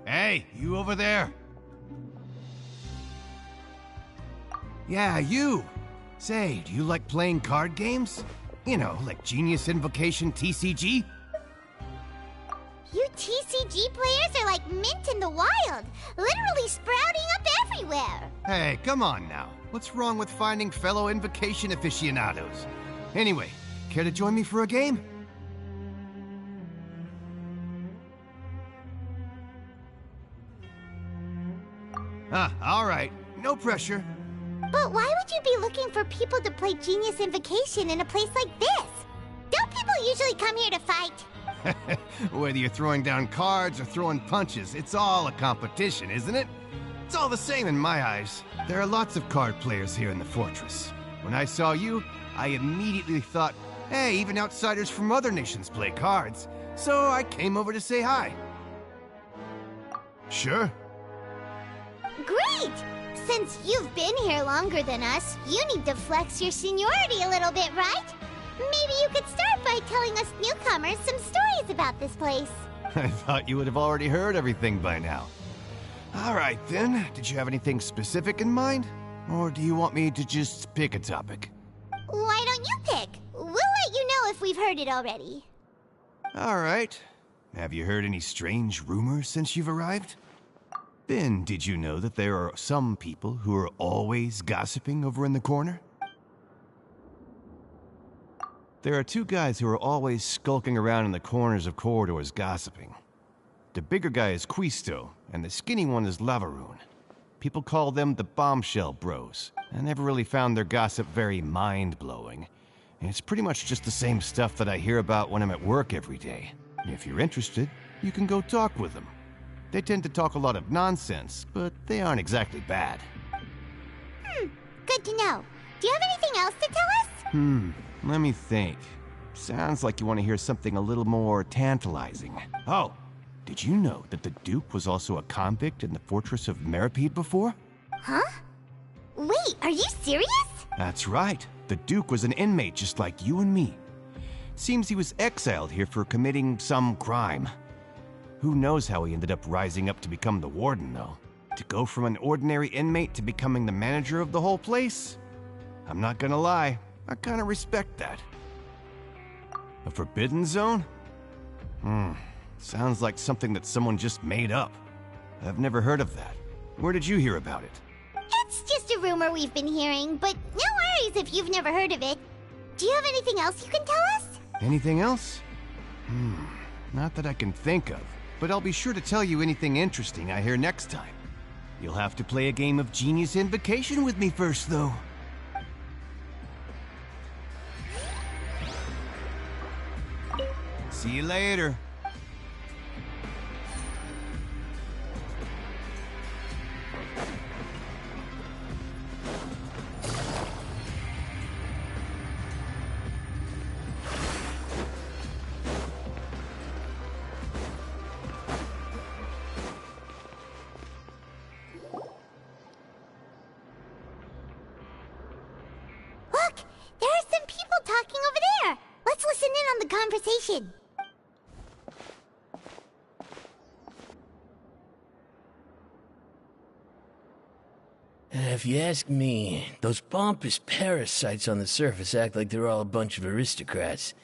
Hey, you over there? Yeah, you! Say, do you like playing card games? You know, like Genius Invocation TCG? You TCG players are like mint in the wild, literally sprouting up everywhere. Hey, come on now. What's wrong with finding fellow Invocation aficionados? Anyway, care to join me for a game? Alright. No pressure. But why would you be looking for people to play Genius Invocation in a place like this? Don't people usually come here to fight? Whether you're throwing down cards or throwing punches, it's all a competition, isn't it? It's all the same in my eyes. There are lots of card players here in the fortress. When I saw you, I immediately thought, hey, even outsiders from other nations play cards. So I came over to say hi. Sure. Great! Since you've been here longer than us, you need to flex your seniority a little bit, right? Maybe you could start by telling us newcomers some stories about this place. I thought you would have already heard everything by now. All right, then. Did you have anything specific in mind? Or do you want me to just pick a topic? Why don't you pick? We'll let you know if we've heard it already. Alright. Have you heard any strange rumors since you've arrived? Then, did you know that there are some people who are always gossiping over in the corner? There are two guys who are always skulking around in the corners of corridors gossiping. The bigger guy is Quisto, and the skinny one is Lavaroon. People call them the Bombshell Bros. I never really found their gossip very mind-blowing. And it's pretty much just the same stuff that I hear about when I'm at work every day. If you're interested, you can go talk with them. They tend to talk a lot of nonsense, but they aren't exactly bad. Good to know. Do you have anything else to tell us? Let me think. Sounds like you want to hear something a little more tantalizing. Oh, did you know that the Duke was also a convict in the Fortress of Meripede before? Huh? Wait, are you serious? That's right. The Duke was an inmate just like you and me. Seems he was exiled here for committing some crime. Who knows how he ended up rising up to become the warden, though? To go from an ordinary inmate to becoming the manager of the whole place? I'm not gonna lie, I kinda respect that. A forbidden zone? Sounds like something that someone just made up. I've never heard of that. Where did you hear about it? It's just a rumor we've been hearing, but no worries if you've never heard of it. Do you have anything else you can tell us? Anything else? Not that I can think of, but I'll be sure to tell you anything interesting I hear next time. You'll have to play a game of Genius Invocation with me first, though. See you later. Look, there are some people talking over there. Let's listen in on the conversation. If you ask me, those pompous parasites on the surface act like they're all a bunch of aristocrats.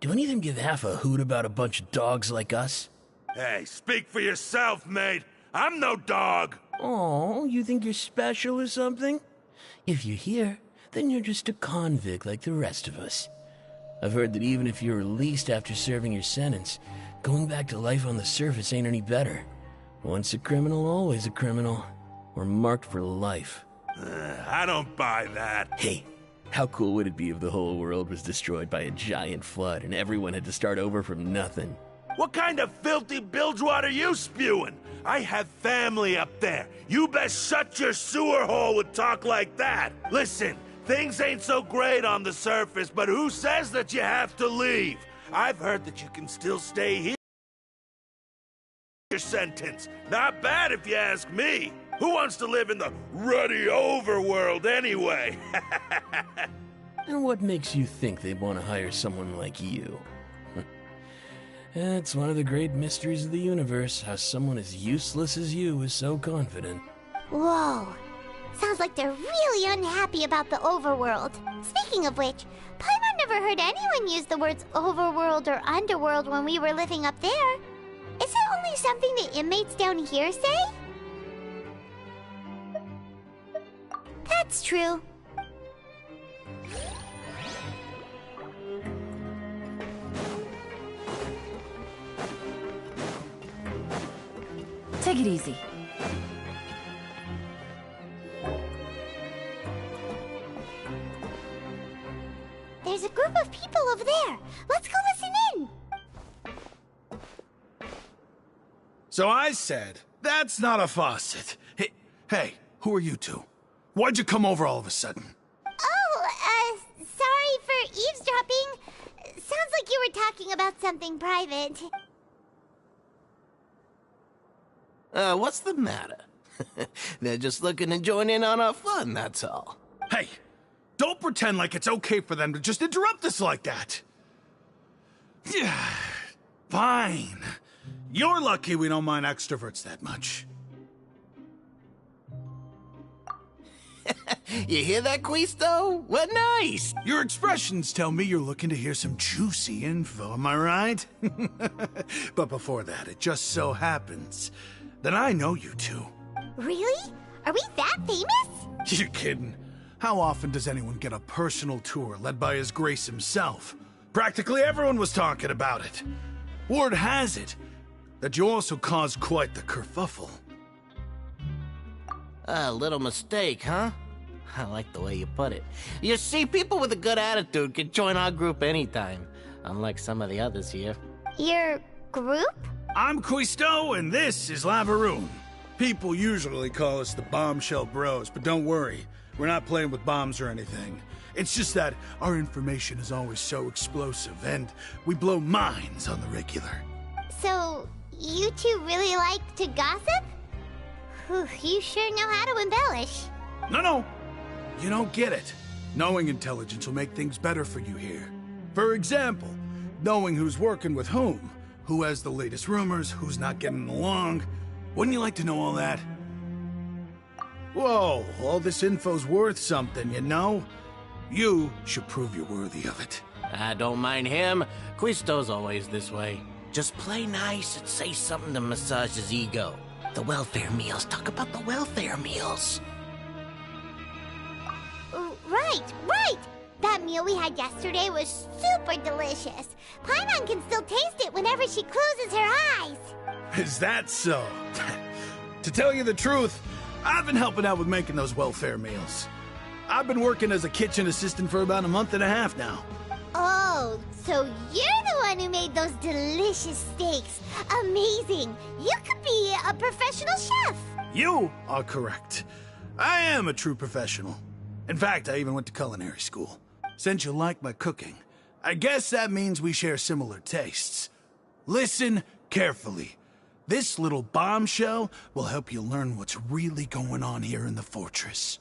Do any of them give half a hoot about a bunch of dogs like us? Hey, speak for yourself, mate. I'm no dog. Oh, you think you're special or something? If you're here, then you're just a convict like the rest of us. I've heard that even if you're released after serving your sentence, going back to life on the surface ain't any better. Once a criminal, always a criminal. We're marked for life. I don't buy that. Hey, how cool would it be if the whole world was destroyed by a giant flood and everyone had to start over from nothing? What kind of filthy bilgewater are you spewing? I have family up there. You best shut your sewer hole with talk like that. Listen, things ain't so great on the surface, but who says that you have to leave? I've heard that you can still stay here. Your sentence. Not bad if you ask me. Who wants to live in the ruddy overworld anyway? And what makes you think they'd want to hire someone like you? It's one of the great mysteries of the universe, how someone as useless as you is so confident. Whoa. Sounds like they're really unhappy about the overworld. Speaking of which, Paimon never heard anyone use the words overworld or underworld when we were living up there. Is it only something the inmates down here say? That's true. Take it easy. There's a group of people over there. Let's go listen in. So I said, that's not a faucet. Hey, who are you two? Why'd you come over all of a sudden? Oh, sorry for eavesdropping. Sounds like you were talking about something private. What's the matter? They're just looking to join in on our fun, that's all. Hey, don't pretend like it's okay for them to just interrupt us like that. Fine. You're lucky we don't mind extroverts that much. You hear that, Quisto? What nice! Your expressions tell me you're looking to hear some juicy info, am I right? But before that, it just so happens that I know you two. Really? Are we that famous? You're kidding. How often does anyone get a personal tour led by His Grace himself? Practically everyone was talking about it. Word has it that you also caused quite the kerfuffle. A little mistake, huh? I like the way you put it. You see, people with a good attitude can join our group anytime, unlike some of the others here. Your group? I'm Quisto, and this is Lavaroon. People usually call us the Bombshell Bros, but don't worry, we're not playing with bombs or anything. It's just that our information is always so explosive, and we blow minds on the regular. So, you two really like to gossip? Whew, you sure know how to embellish. No, you don't get it. Knowing intelligence will make things better for you here. For example, knowing who's working with whom, who has the latest rumors, who's not getting along. Wouldn't you like to know all that? Whoa, all this info's worth something, you know? You should prove you're worthy of it. I don't mind him. Quisto's always this way. Just play nice and say something to massage his ego. The welfare meals. Talk about the welfare meals. Right! That meal we had yesterday was super delicious. Paimon can still taste it whenever she closes her eyes. Is that so? To tell you the truth, I've been helping out with making those welfare meals. I've been working as a kitchen assistant for about a month and a half now. Oh, so you're the one who made those delicious steaks. Amazing. You could be a professional chef. You are correct. I am a true professional. In fact, I even went to culinary school. Since you like my cooking, I guess that means we share similar tastes. Listen carefully. This little bombshell will help you learn what's really going on here in the fortress.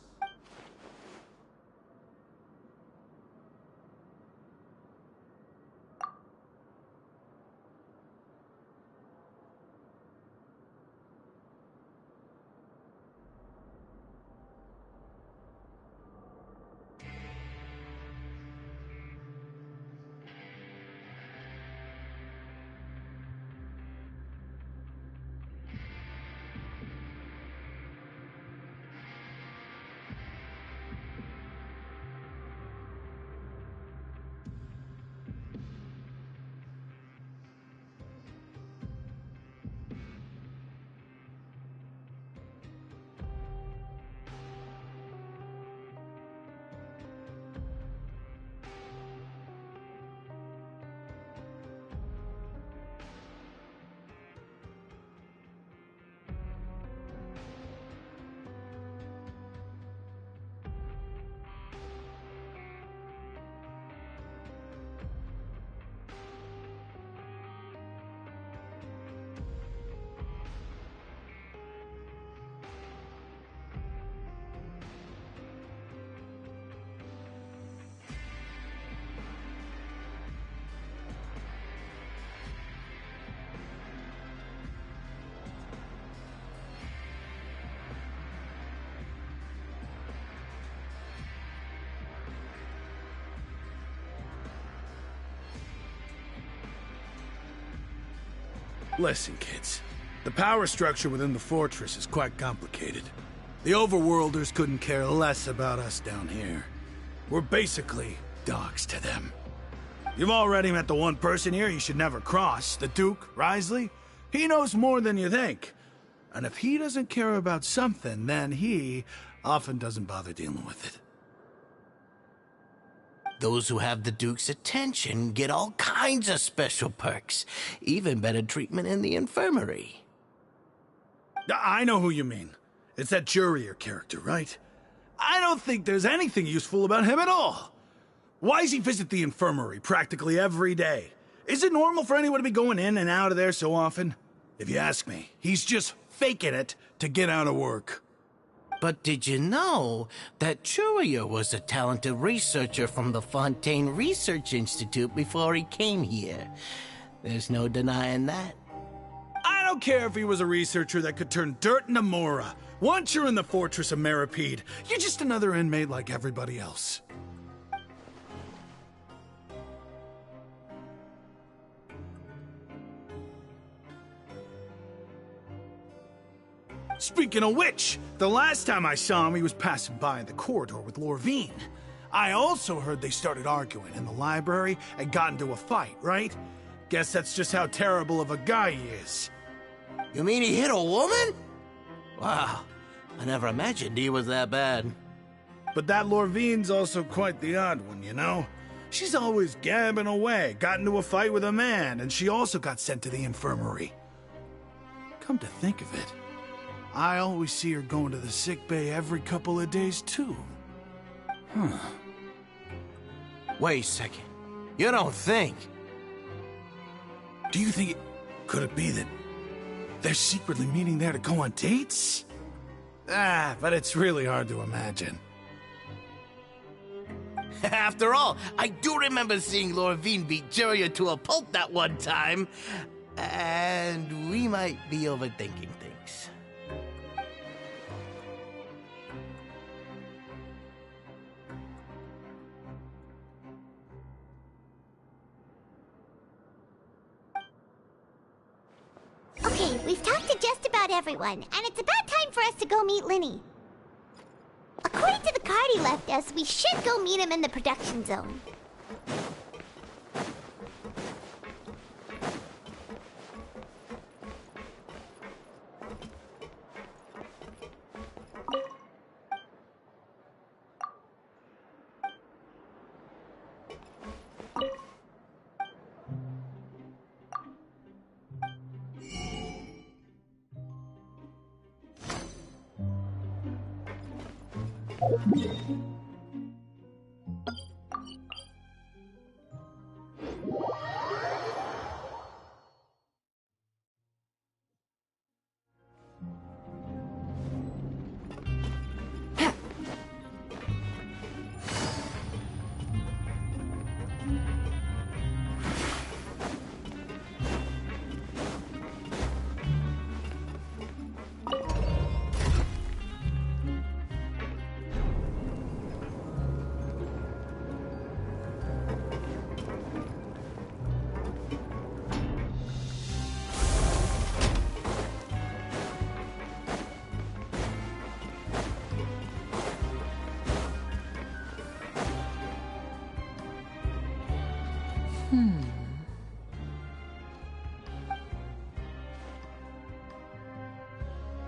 Listen, kids. The power structure within the fortress is quite complicated. The overworlders couldn't care less about us down here. We're basically dogs to them. You've already met the one person here you should never cross, the Duke, Wriothesley. He knows more than you think. And if he doesn't care about something, then he often doesn't bother dealing with it. Those who have the Duke's attention get all kinds of special perks, even better treatment in the infirmary. I know who you mean. It's that Jurier character, right? I don't think there's anything useful about him at all. Why does he visit the infirmary practically every day? Is it normal for anyone to be going in and out of there so often? If you ask me, he's just faking it to get out of work. But did you know that Jurier was a talented researcher from the Fontaine Research Institute before he came here? There's no denying that. I don't care if he was a researcher that could turn dirt into Mora. Once you're in the Fortress of Meripede, you're just another inmate like everybody else. Speaking of which, the last time I saw him, he was passing by in the corridor with Lorvine. I also heard they started arguing in the library and got into a fight, right? Guess that's just how terrible of a guy he is. You mean he hit a woman? Wow, I never imagined he was that bad. But that Lorvine's also quite the odd one, you know? She's always gabbing away, got into a fight with a man, and she also got sent to the infirmary. Come to think of it, I always see her going to the sick bay every couple of days, too. Huh. Wait a second. You don't think? Do you think could it be that they're secretly meeting there to go on dates? But it's really hard to imagine. After all, I do remember seeing Lorvine beat Juria to a pulp that one time. And we might be overthinking things. Okay, we've talked to just about everyone, and it's about time for us to go meet Linny. According to the card he left us, we should go meet him in the production zone.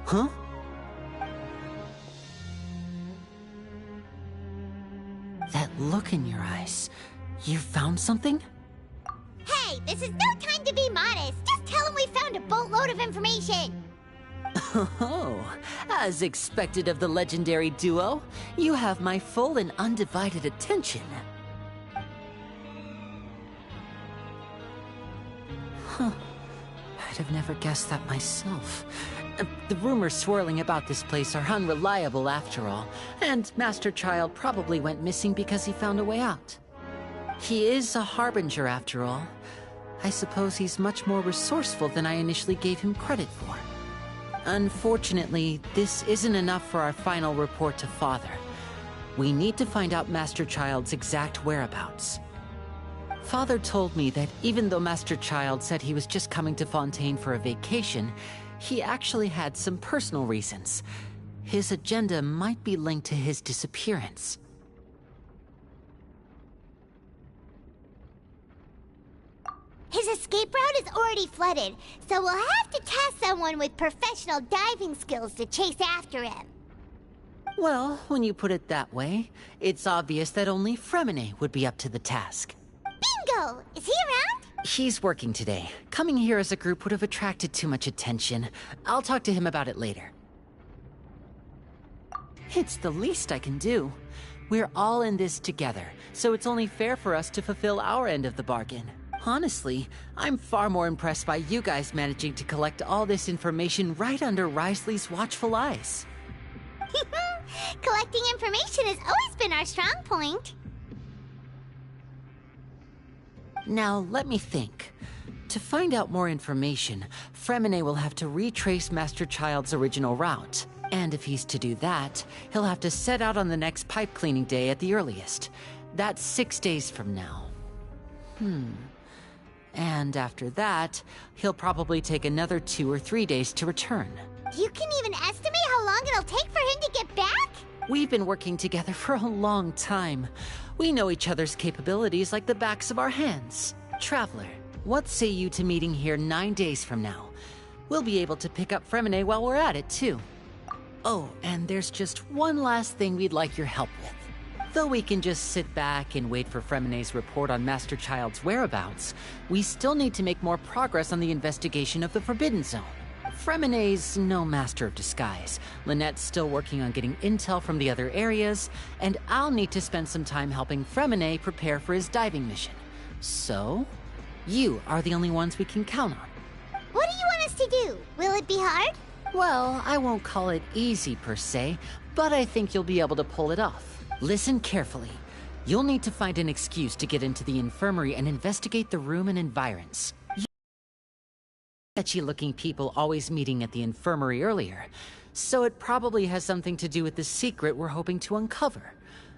Huh? That look in your eyes. You found something? Hey, this is no time to be modest. Just tell him we found a boatload of information. Oh, as expected of the legendary duo, you have my full and undivided attention. Huh. I'd have never guessed that myself. The rumors swirling about this place are unreliable after all, and Master Child probably went missing because he found a way out. He is a harbinger after all. I suppose he's much more resourceful than I initially gave him credit for. Unfortunately, this isn't enough for our final report to Father. We need to find out Master Child's exact whereabouts. Father told me that even though Master Child said he was just coming to Fontaine for a vacation, he actually had some personal reasons. His agenda might be linked to his disappearance. His escape route is already flooded, so we'll have to task someone with professional diving skills to chase after him. Well, when you put it that way, it's obvious that only Fremine would be up to the task. Bingo! Is he around? He's working today. Coming here as a group would have attracted too much attention. I'll talk to him about it later. It's the least I can do. We're all in this together, so it's only fair for us to fulfill our end of the bargain. Honestly, I'm far more impressed by you guys managing to collect all this information right under Wriothesley's watchful eyes. Collecting information has always been our strong point. Now, let me think. To find out more information, Fremine will have to retrace Master Child's original route. And if he's to do that, he'll have to set out on the next pipe cleaning day at the earliest. That's 6 days from now. And after that, he'll probably take another 2 or 3 days to return. You can even estimate how long it'll take for him to get back? We've been working together for a long time. We know each other's capabilities like the backs of our hands. Traveler, what say you to meeting here 9 days from now? We'll be able to pick up Fremine while we're at it, too. Oh, and there's just one last thing we'd like your help with. Though we can just sit back and wait for Fremine's report on Master Child's whereabouts, we still need to make more progress on the investigation of the Forbidden Zone. Fremine's no master of disguise, Lynette's still working on getting intel from the other areas, and I'll need to spend some time helping Fremine prepare for his diving mission. So, you are the only ones we can count on. What do you want us to do? Will it be hard? Well, I won't call it easy per se, but I think you'll be able to pull it off. Listen carefully. You'll need to find an excuse to get into the infirmary and investigate the room and environs. Sketchy-looking people always meeting at the infirmary earlier, so it probably has something to do with the secret we're hoping to uncover.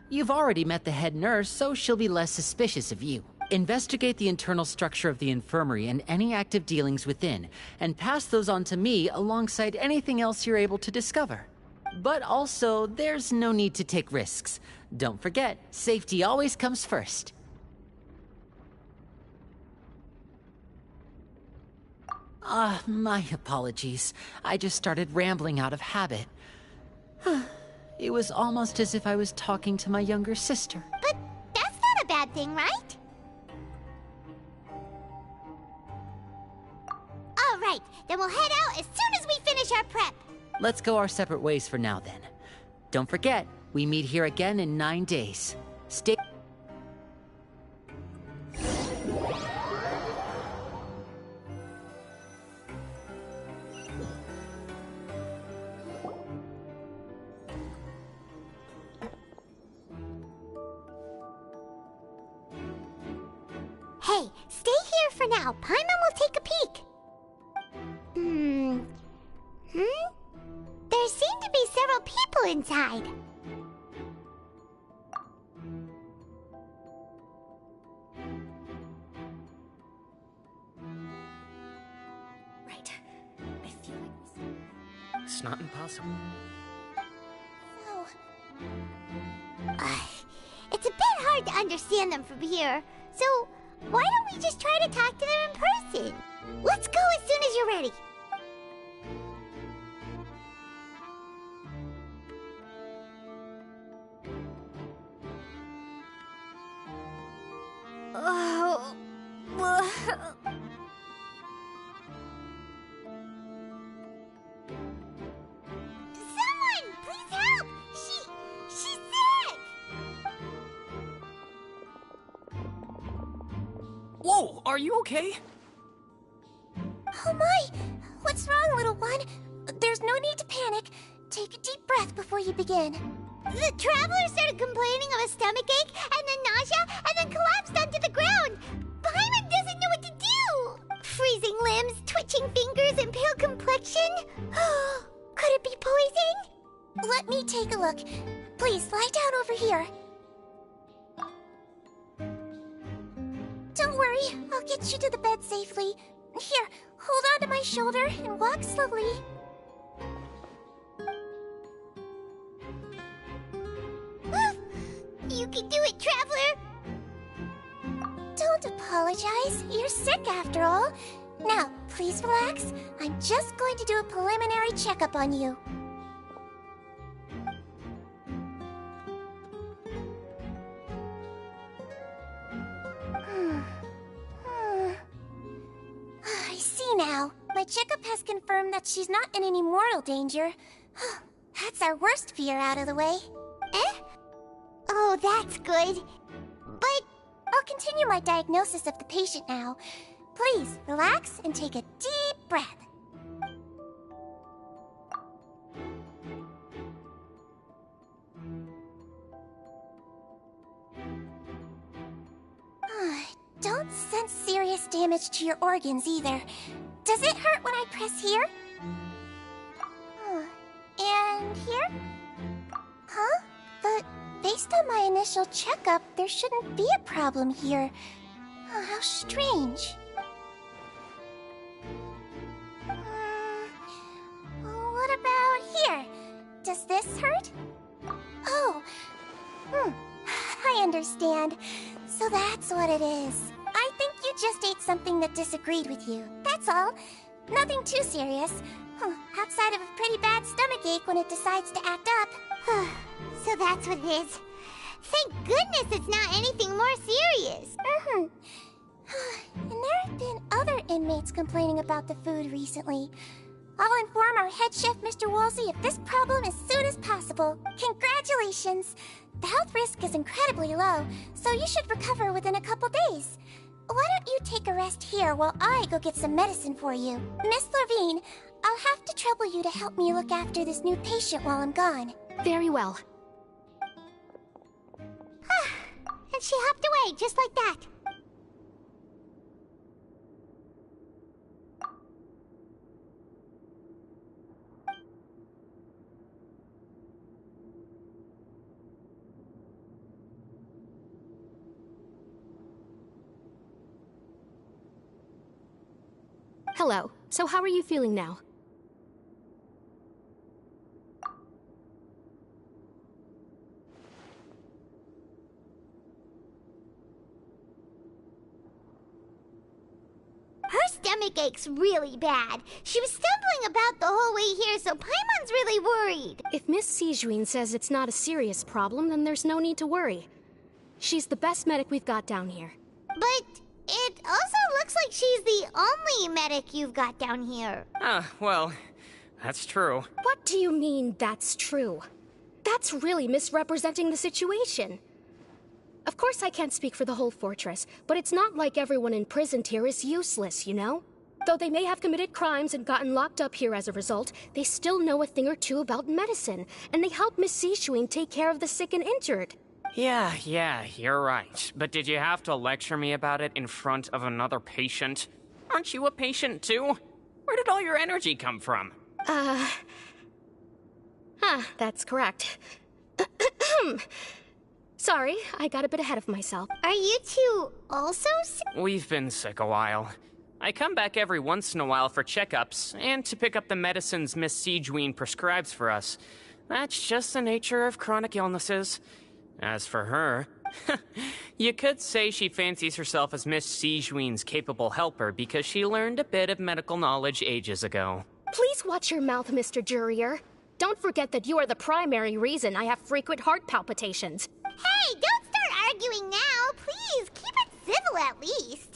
You've already met the head nurse, so she'll be less suspicious of you. Investigate the internal structure of the infirmary and any active dealings within, and pass those on to me alongside anything else you're able to discover. But also, there's no need to take risks. Don't forget, safety always comes first. My apologies. I just started rambling out of habit. It was almost as if I was talking to my younger sister. But that's not a bad thing, right? All right, then we'll head out as soon as we finish our prep. Let's go our separate ways for now, then. Don't forget, we meet here again in 9 days. Stay... Hey, stay here for now. Paimon will take a peek. There seem to be several people inside. Right. I feel like this. It's not impossible. So... it's a bit hard to understand them from here. So, why don't we just try to talk to them in person? Let's go as soon as you're ready. Oh... Someone! Please help! She's sick! Whoa, are you okay? Oh my! What's wrong, little one? There's no need to panic. Take a deep breath before you begin. The traveler started complaining of a stomachache, and then nausea, and then collapsed onto the ground. Paimon doesn't know what to do. Freezing limbs, twitching fingers, and pale complexion. Could it be poison? Let me take a look. Please, lie down over here. Don't worry, I'll get you to the bed safely. Here, hold on to my shoulder and walk slowly. You can do it, traveler! Don't apologize. You're sick after all. Now, please relax. I'm just going to do a preliminary checkup on you. I see now. My checkup has confirmed that she's not in any mortal danger. That's our worst fear out of the way. Eh? Oh, that's good. But I'll continue my diagnosis of the patient now. Please, relax and take a deep breath. Don't sense serious damage damage to your organs either. Does it hurt when I press here? And here? Huh? But based on my initial checkup, there shouldn't be a problem here. Oh, how strange. What about here? Does this hurt? Oh. I understand. So that's what it is. I think you just ate something that disagreed with you. That's all. Nothing too serious. Outside of a pretty bad stomachache when it decides to act up. So that's what it is. Thank goodness it's not anything more serious. And there have been other inmates complaining about the food recently. I'll inform our head chef, Mr. Woolsey, of this problem as soon as possible. Congratulations! The health risk is incredibly low, so you should recover within a couple days. Why don't you take a rest here while I go get some medicine for you? Miss Levine, I'll have to trouble you to help me look after this new patient while I'm gone. Very well. And she hopped away just like that. Hello. So how are you feeling now? Her stomach aches really bad. She was stumbling about the whole way here, so Paimon's really worried. If Miss Sijuin says it's not a serious problem, then there's no need to worry. She's the best medic we've got down here. But it also looks like she's the only medic you've got down here. Well, that's true. What do you mean, that's true? That's really misrepresenting the situation. Of course I can't speak for the whole fortress, but it's not like everyone imprisoned here is useless, you know? Though they may have committed crimes and gotten locked up here as a result, they still know a thing or two about medicine, and they help Miss Sijuin take care of the sick and injured. Yeah, you're right. But did you have to lecture me about it in front of another patient? Aren't you a patient too? Where did all your energy come from? That's correct. Sorry, I got a bit ahead of myself. Are you two also sick? We've been sick a while. I come back every once in a while for checkups, and to pick up the medicines Miss Sijuin prescribes for us. That's just the nature of chronic illnesses. As for her, you could say she fancies herself as Miss Sijuin's capable helper because she learned a bit of medical knowledge ages ago. Please watch your mouth, Mr. Jurier. Don't forget that you are the primary reason I have frequent heart palpitations. Hey, don't start arguing now. Please, keep it civil at least.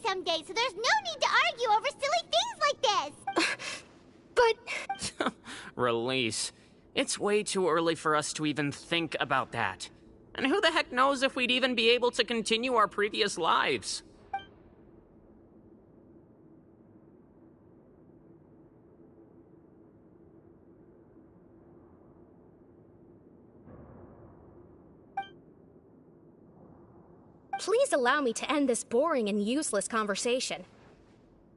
Someday, so there's no need to argue over silly things like this. But... Release. It's way too early for us to even think about that. And who the heck knows if we'd even be able to continue our previous lives? Please allow me to end this boring and useless conversation.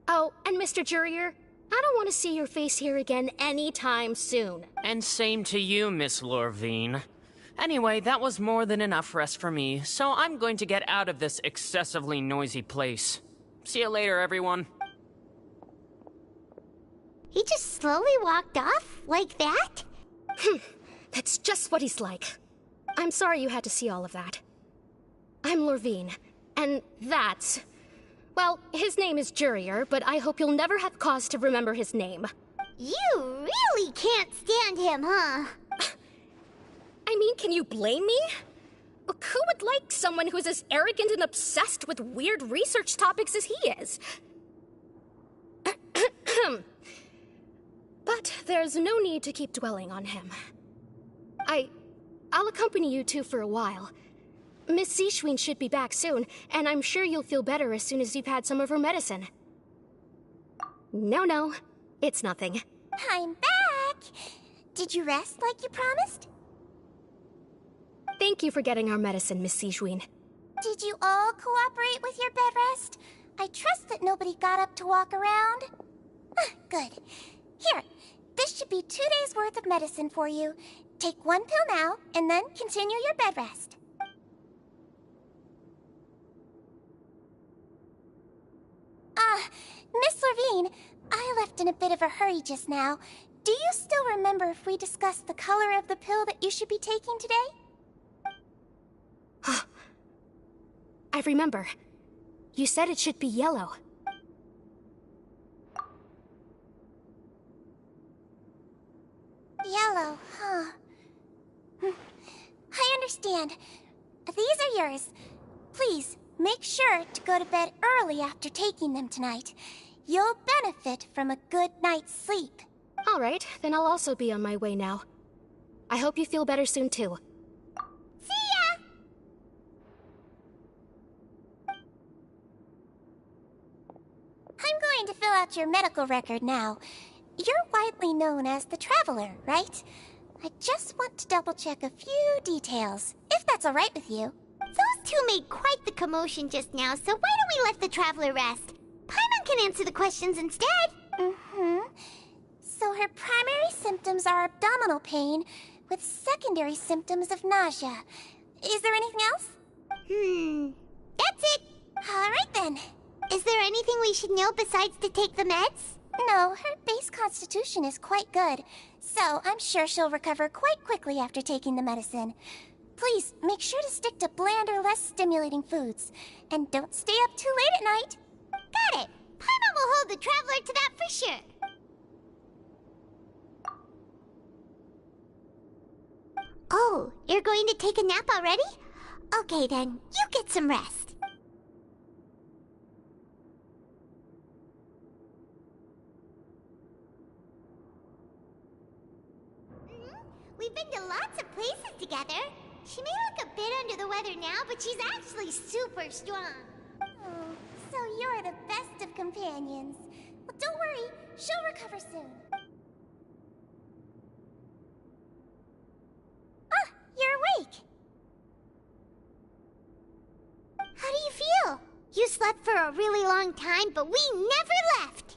Oh, and Mr. Jurier, I don't want to see your face here again anytime soon. And same to you, Miss Lorvine. Anyway, that was more than enough rest for me, so I'm going to get out of this excessively noisy place. See you later, everyone. He just slowly walked off like that? That's just what he's like. I'm sorry you had to see all of that. I'm Lorvine, and that's... Well, his name is Jurier, but I hope you'll never have cause to remember his name. You really can't stand him, huh? I mean, can you blame me? Who would like someone who's as arrogant and obsessed with weird research topics as he is? But there's no need to keep dwelling on him. I'll accompany you two for a while. Miss Seashween should be back soon, and I'm sure you'll feel better as soon as you've had some of her medicine. No, it's nothing. I'm back! Did you rest like you promised? Thank you for getting our medicine, Miss Seashween. Did you all cooperate with your bed rest? I trust that nobody got up to walk around. Good. Here, this should be 2 days' worth of medicine for you. Take 1 pill now, and then continue your bed rest. Miss Levine, I left in a bit of a hurry just now. Do you still remember if we discussed the color of the pill that you should be taking today? I remember. You said it should be yellow. Yellow, huh? I understand. These are yours. Please, make sure to go to bed early after taking them tonight. You'll benefit from a good night's sleep. All right, then I'll also be on my way now. I hope you feel better soon, too. See ya! I'm going to fill out your medical record now. You're widely known as the Traveler, right? I just want to double-check a few details, if that's all right with you. Those two made quite the commotion just now, so why don't we let the Traveler rest? Paimon can answer the questions instead. So her primary symptoms are abdominal pain, with secondary symptoms of nausea. Is there anything else? That's it. All right then. Is there anything we should know besides to take the meds? No, her base constitution is quite good, so I'm sure she'll recover quite quickly after taking the medicine. Please, make sure to stick to bland or less stimulating foods. And don't stay up too late at night. Got it! Paimon will hold the Traveler to that for sure. Oh, you're going to take a nap already? Okay then, you get some rest. We've been to lots of places together. She may look a bit under the weather now, but she's actually super strong. Oh, so you're the best of companions. Well, don't worry, she'll recover soon. Ah, you're awake. How do you feel? You slept for a really long time, but we never left.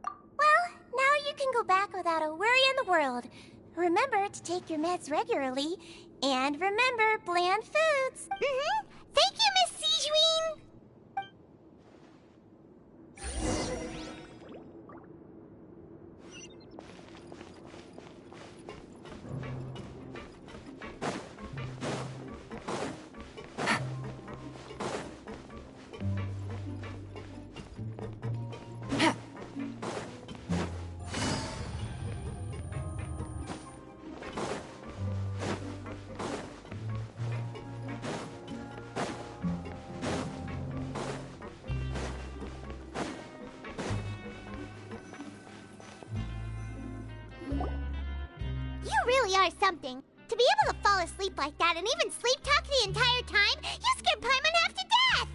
Well, now you can go back without a worry in the world. Remember to take your meds regularly, and remember bland foods. Thank you, Miss Seashween. Are something. To be able to fall asleep like that and even sleep talk the entire time, you scared Paimon half to death!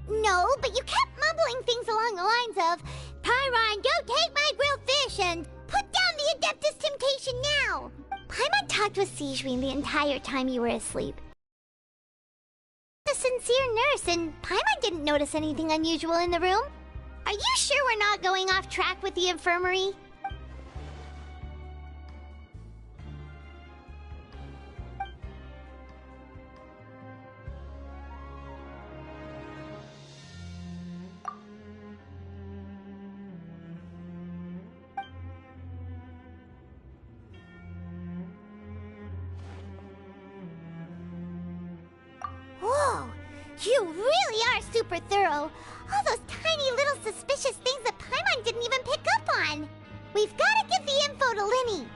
No, but you kept mumbling things along the lines of, Pyron, go take my grilled fish and put down the Adeptus Temptation now! Paimon talked with Seashween the entire time you were asleep. A sincere nurse, and Paimon didn't notice anything unusual in the room. Are you sure we're not going off track with the infirmary? You really are super thorough. All those tiny little suspicious things that Paimon didn't even pick up on. We've got to give the info to Lyney.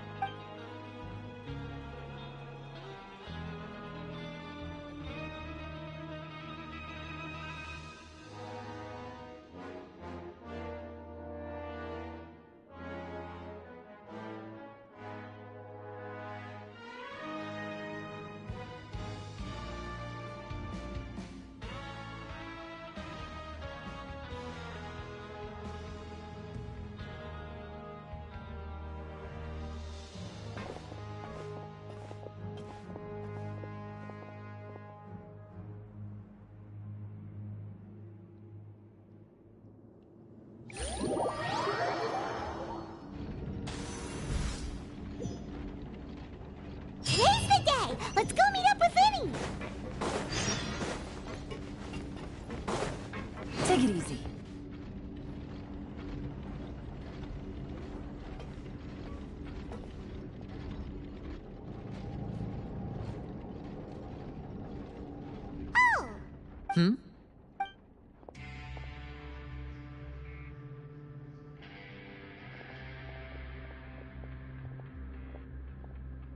Today's the day! Let's go meet up with Lyney! Take it easy. Oh! Hmm?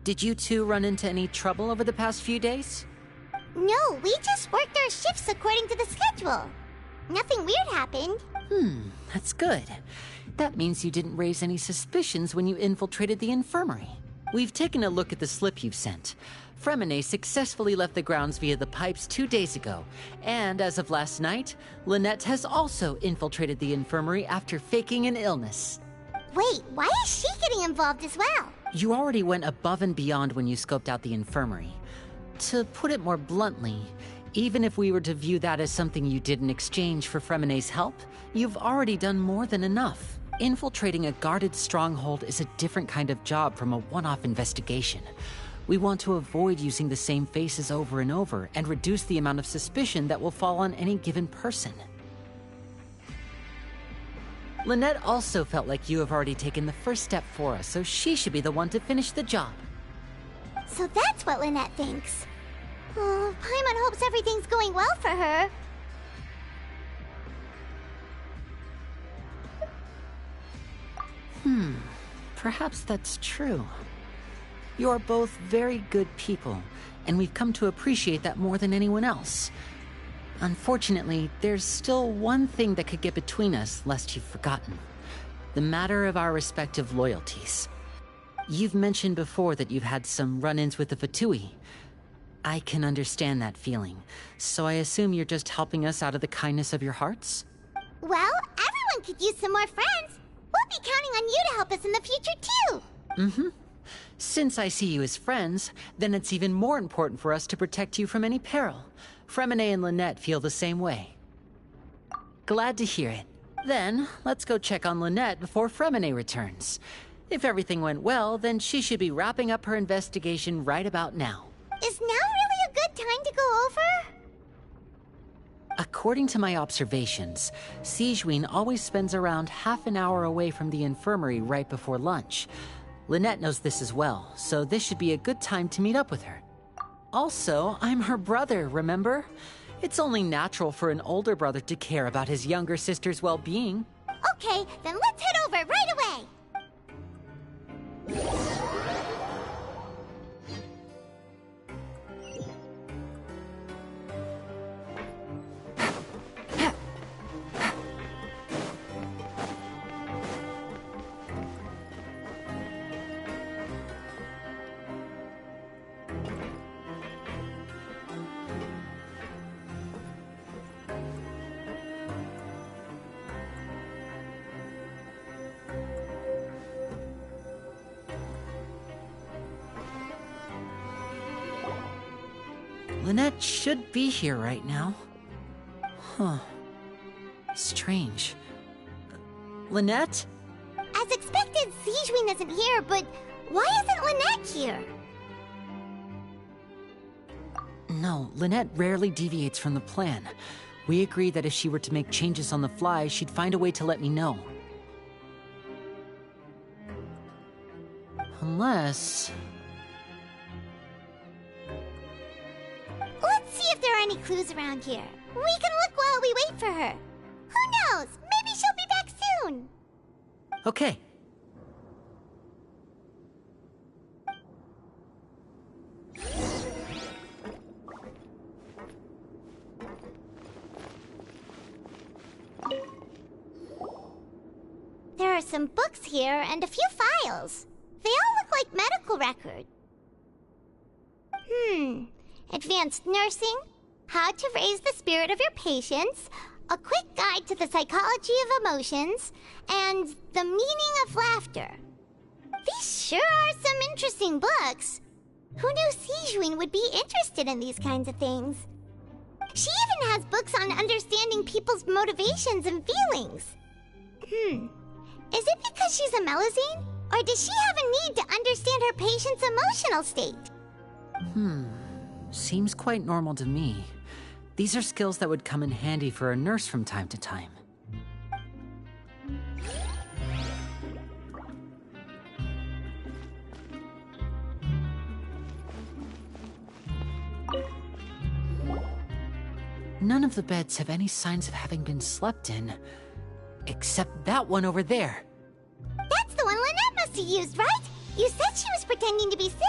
Did you two run into any trouble over the past few days? No, we just worked our shifts according to the schedule. Nothing weird happened. That's good. That means you didn't raise any suspicions when you infiltrated the infirmary. We've taken a look at the slip you've sent. Fremine successfully left the grounds via the pipes 2 days ago, and as of last night, Lynette has also infiltrated the infirmary after faking an illness. Wait, why is she getting involved as well? You already went above and beyond when you scoped out the infirmary. To put it more bluntly, even if we were to view that as something you did in exchange for Fremine's help, you've already done more than enough. Infiltrating a guarded stronghold is a different kind of job from a one-off investigation. We want to avoid using the same faces over and over and reduce the amount of suspicion that will fall on any given person. Lynette also felt like you have already taken the first step for us, so she should be the one to finish the job. So that's what Lynette thinks. Oh, Paimon hopes everything's going well for her. Perhaps that's true. You are both very good people, and we've come to appreciate that more than anyone else. Unfortunately, there's still one thing that could get between us, lest you've forgotten. The matter of our respective loyalties. You've mentioned before that you've had some run-ins with the Fatui. I can understand that feeling, so I assume you're just helping us out of the kindness of your hearts? Well, everyone could use some more friends. We'll be counting on you to help us in the future, too. Since I see you as friends, then it's even more important for us to protect you from any peril. Fremine and Lynette feel the same way. Glad to hear it. Then, let's go check on Lynette before Fremine returns. If everything went well, then she should be wrapping up her investigation right about now. Is now really a good time to go over? According to my observations, Sigewinne always spends around half an hour away from the infirmary right before lunch. Lynette knows this as well, so this should be a good time to meet up with her. Also, I'm her brother, remember? It's only natural for an older brother to care about his younger sister's well-being. Okay, then let's head over right away. Lynette should be here right now. Huh. Strange. Lynette? As expected, Sigewinne isn't here, but why isn't Lynette here? No, Lynette rarely deviates from the plan. We agreed that if she were to make changes on the fly, she'd find a way to let me know. Unless... Let's see if there are any clues around here. We can look while we wait for her. Who knows? Maybe she'll be back soon. Okay. There are some books here and a few files. They all look like medical records. Advanced nursing, how to raise the spirit of your patients, a quick guide to the psychology of emotions, and the meaning of laughter. These sure are some interesting books. Who knew Sigewinne would be interested in these kinds of things? She even has books on understanding people's motivations and feelings. Is it because she's a Melusine? Or does she have a need to understand her patient's emotional state? Seems quite normal to me. These are skills that would come in handy for a nurse from time to time. None of the beds have any signs of having been slept in, except that one over there. That's the one Lynette must have used, right? You said she was pretending to be sick.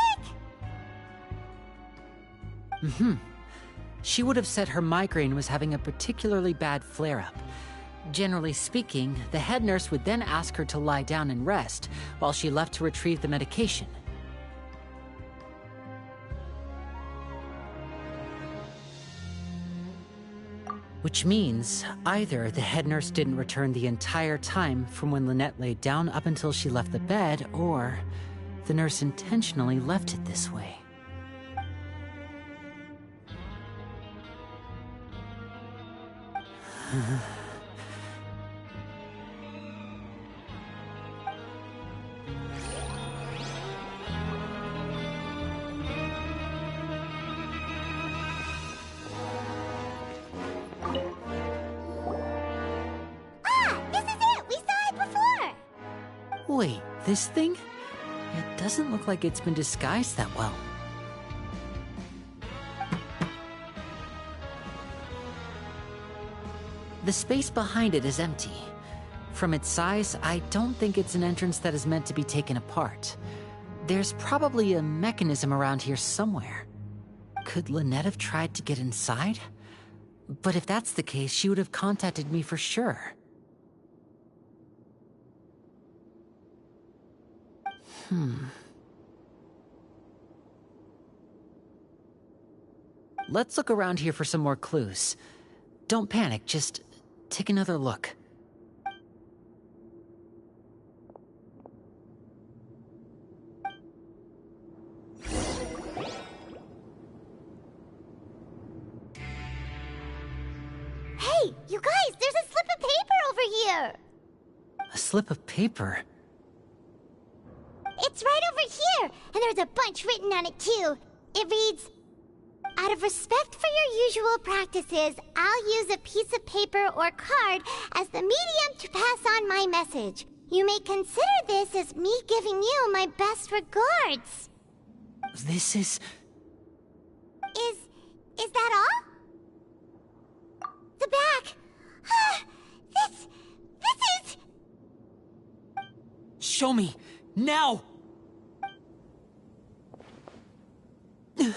She would have said her migraine was having a particularly bad flare-up. Generally speaking, the head nurse would then ask her to lie down and rest, while she left to retrieve the medication. Which means, either the head nurse didn't return the entire time from when Lynette laid down up until she left the bed, or the nurse intentionally left it this way. This is it! We saw it before! Wait, this thing? It doesn't look like it's been disguised that well. The space behind it is empty. From its size, I don't think it's an entrance that is meant to be taken apart. There's probably a mechanism around here somewhere. Could Lynette have tried to get inside? But if that's the case, she would have contacted me for sure. Let's look around here for some more clues. Don't panic, just take another look. Hey, you guys, there's a slip of paper over here! A slip of paper? It's right over here, and there's a bunch written on it too. It reads, "Out of respect for your usual practices, I'll use a piece of paper or card as the medium to pass on my message. You may consider this as me giving you my best regards." This is... Is that all? The back. This is... Show me! Now! That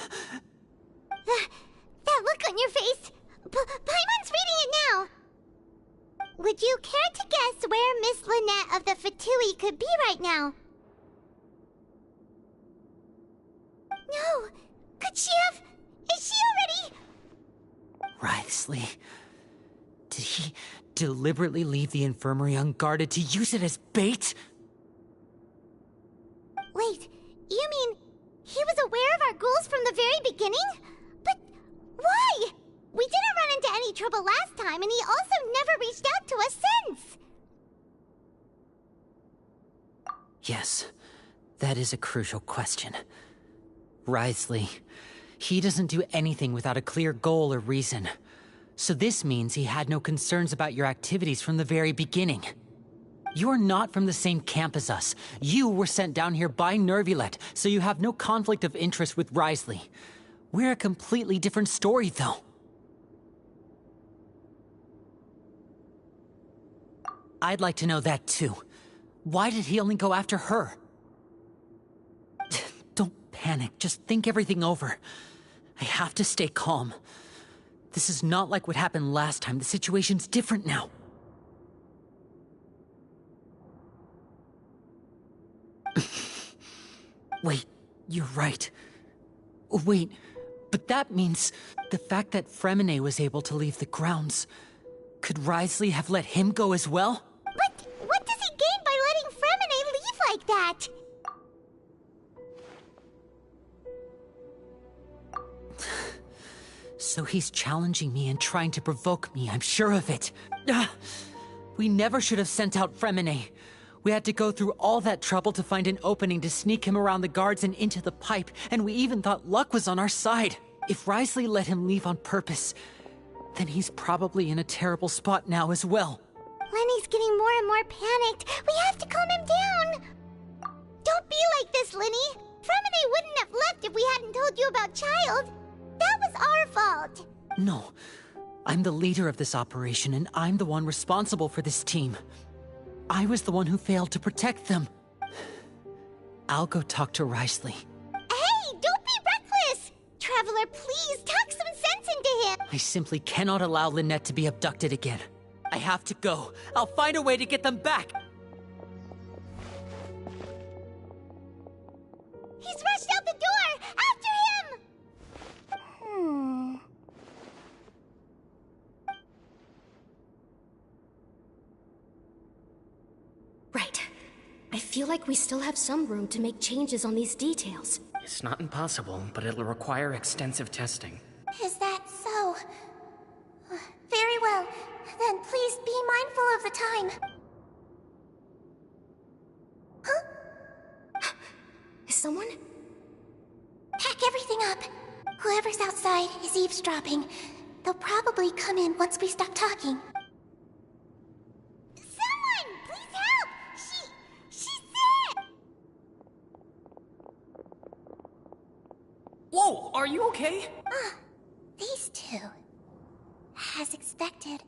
look on your face. Paimon's reading it now. Would you care to guess where Miss Lynette of the Fatui could be right now? No. Could she have... Is she already... Wriothesley. Did he deliberately leave the infirmary unguarded to use it as bait? Wait, you mean he was aware of our goals from the very beginning? But why? We didn't run into any trouble last time, and he also never reached out to us since. Yes, that is a crucial question. Wriothesley, he doesn't do anything without a clear goal or reason. So this means he had no concerns about your activities from the very beginning. You're not from the same camp as us. You were sent down here by Neuvillette, so you have no conflict of interest with Wriothesley. We're a completely different story, though. I'd like to know that too. Why did he only go after her? Don't panic, just think everything over. I have to stay calm. This is not like what happened last time. The situation's different now. Wait, you're right. Wait, but that means the fact that Fremine was able to leave the grounds. Could Wriothesley have let him go as well? But what does he gain by letting Fremine leave like that? So he's challenging me and trying to provoke me, I'm sure of it. We never should have sent out Fremine. We had to go through all that trouble to find an opening to sneak him around the guards and into the pipe, and we even thought luck was on our side. If Wriothesley let him leave on purpose, then he's probably in a terrible spot now as well. Lenny's getting more and more panicked. We have to calm him down. Don't be like this, Lenny. Fremine wouldn't have left if we hadn't told you about Child. That was our fault. No, I'm the leader of this operation, and I'm the one responsible for this team. I was the one who failed to protect them. I'll go talk to Wriothesley. Hey, don't be reckless! Traveler, please, talk some sense into him! I simply cannot allow Lynette to be abducted again. I have to go. I'll find a way to get them back! He's rushed out the door! After him! Right. I feel like we still have some room to make changes on these details. It's not impossible, but it'll require extensive testing. Is that so? Very well. Then please be mindful of the time. Huh? Is someone? Pack everything up. Whoever's outside is eavesdropping. They'll probably come in once we stop talking. Someone! Please help! She's sick! Whoa, are you okay? These two. As expected,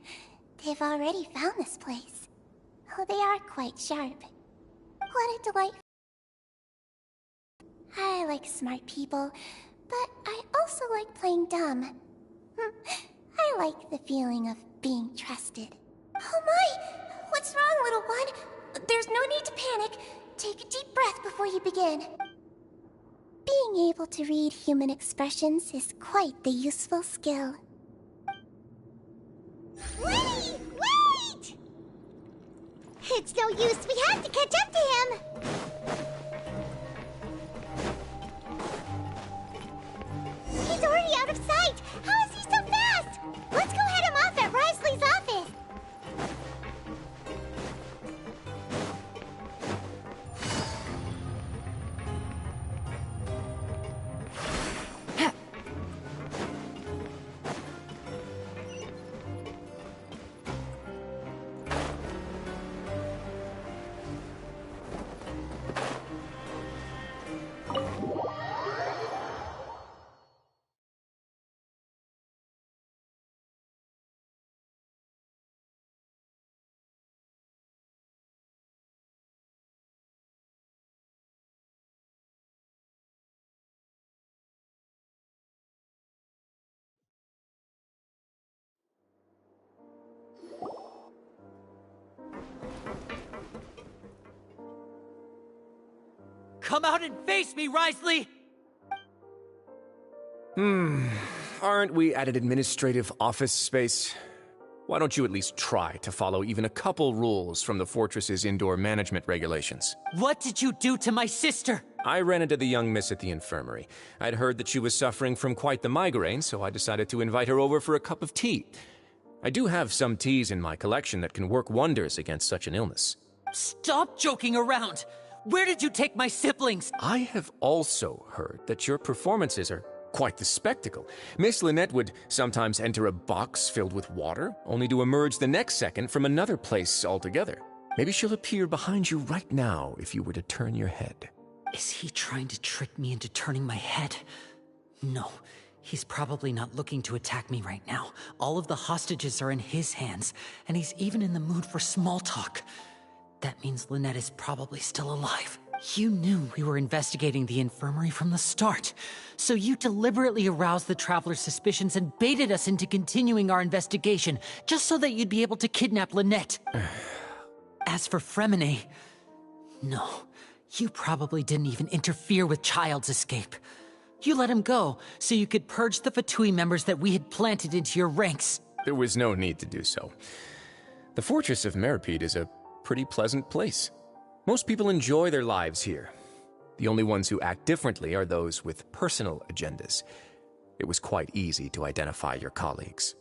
they've already found this place. Oh, they are quite sharp. What a delight. I like smart people, but I also like playing dumb. I like the feeling of being trusted. Oh my! What's wrong, little one? There's no need to panic. Take a deep breath before you begin. Being able to read human expressions is quite the useful skill. Wait! Wait! It's no use. We have to catch up to him. He's already out of sight. How is he so fast? Let's go head him off at Wriothesley's office. Come out and face me, Wriothesley! Aren't we at an administrative office space? Why don't you at least try to follow even a couple rules from the fortress's indoor management regulations? What did you do to my sister? I ran into the young miss at the infirmary. I'd heard that she was suffering from quite the migraine, so I decided to invite her over for a cup of tea. I do have some teas in my collection that can work wonders against such an illness. Stop joking around! Where did you take my siblings? I have also heard that your performances are quite the spectacle. Miss Lynette would sometimes enter a box filled with water, only to emerge the next second from another place altogether. Maybe she'll appear behind you right now if you were to turn your head. Is he trying to trick me into turning my head? No, He's probably not looking to attack me right now. All of the hostages are in his hands, and he's even in the mood for small talk. That means Lynette is probably still alive. You knew we were investigating the infirmary from the start, so you deliberately aroused the Traveler's suspicions and baited us into continuing our investigation, just so that you'd be able to kidnap Lynette. As for Fremine, no, you probably didn't even interfere with Child's escape. You let him go, so you could purge the Fatui members that we had planted into your ranks. There was no need to do so. The Fortress of Meripede is a pretty pleasant place. Most people enjoy their lives here. The only ones who act differently are those with personal agendas. It was quite easy to identify your colleagues.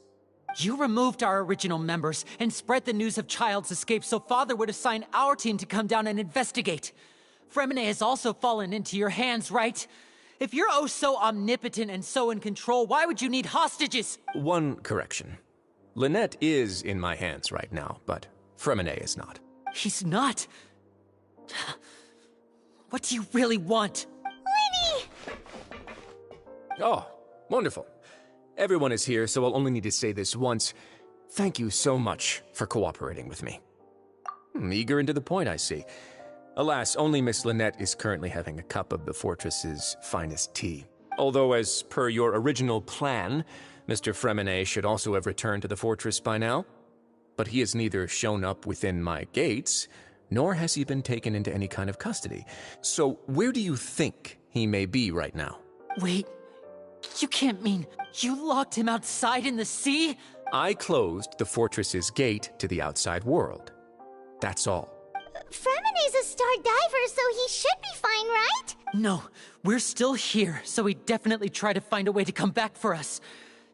You removed our original members and spread the news of Child's escape so Father would assign our team to come down and investigate. Fremine has also fallen into your hands, right? If you're oh so omnipotent and so in control, why would you need hostages? One correction. Lynette is in my hands right now, but Fremine is not. He's not? What do you really want? Lenny! Oh, wonderful. Everyone is here, so I'll only need to say this once. Thank you so much for cooperating with me. Eager and to the point, I see. Alas, only Miss Lynette is currently having a cup of the fortress's finest tea. Although, as per your original plan, Mr. Fremine should also have returned to the fortress by now. But he has neither shown up within my gates, nor has he been taken into any kind of custody. So where do you think he may be right now? Wait, you can't mean you locked him outside in the sea? I closed the fortress's gate to the outside world. That's all. Fremine's a star diver, so he should be fine, right? No, we're still here, so he definitely tried to find a way to come back for us.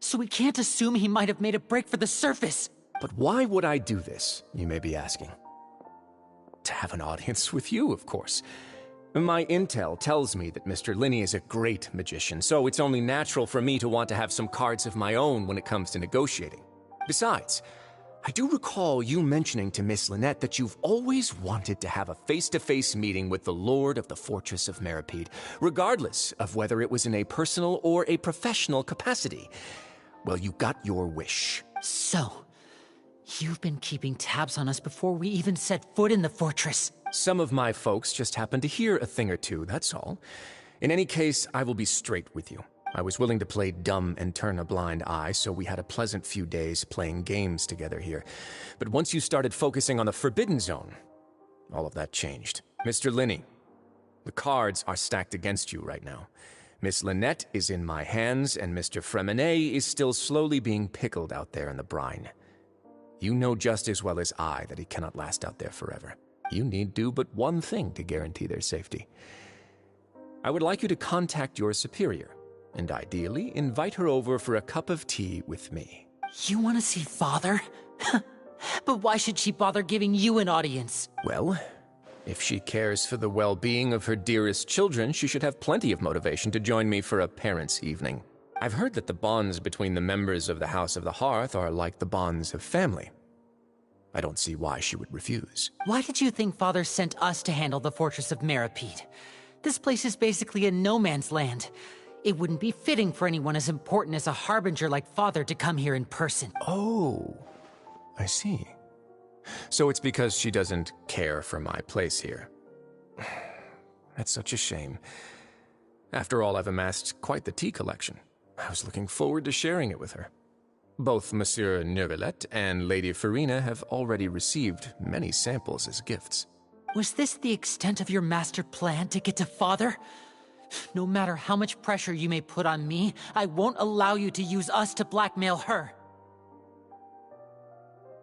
So we can't assume he might have made a break for the surface. But why would I do this, you may be asking? To have an audience with you, of course. My intel tells me that Mr. Linney is a great magician, so it's only natural for me to want to have some cards of my own when it comes to negotiating. Besides, I do recall you mentioning to Miss Lynette that you've always wanted to have a face-to-face meeting with the Lord of the Fortress of Meripede, regardless of whether it was in a personal or a professional capacity. Well, you got your wish. So, you've been keeping tabs on us before we even set foot in the fortress. Some of my folks just happened to hear a thing or two, that's all. In any case, I will be straight with you. I was willing to play dumb and turn a blind eye, so we had a pleasant few days playing games together here. But once you started focusing on the Forbidden Zone, all of that changed. Mr. Linney, the cards are stacked against you right now. Miss Lynette is in my hands, and Mr. Fremine is still slowly being pickled out there in the brine. You know just as well as I that he cannot last out there forever. You need do but one thing to guarantee their safety. I would like you to contact your superior, and ideally invite her over for a cup of tea with me. You want to see Father? But why should she bother giving you an audience? Well, if she cares for the well-being of her dearest children, she should have plenty of motivation to join me for a parents' evening. I've heard that the bonds between the members of the House of the Hearth are like the bonds of family. I don't see why she would refuse. Why did you think Father sent us to handle the Fortress of Meripede? This place is basically a no-man's land. It wouldn't be fitting for anyone as important as a harbinger like Father to come here in person. Oh, I see. So it's because she doesn't care for my place here. That's such a shame. After all, I've amassed quite the tea collection. I was looking forward to sharing it with her. Both Monsieur Neuvillette and Lady Farina have already received many samples as gifts. Was this the extent of your master plan to get to Father? No matter how much pressure you may put on me, I won't allow you to use us to blackmail her.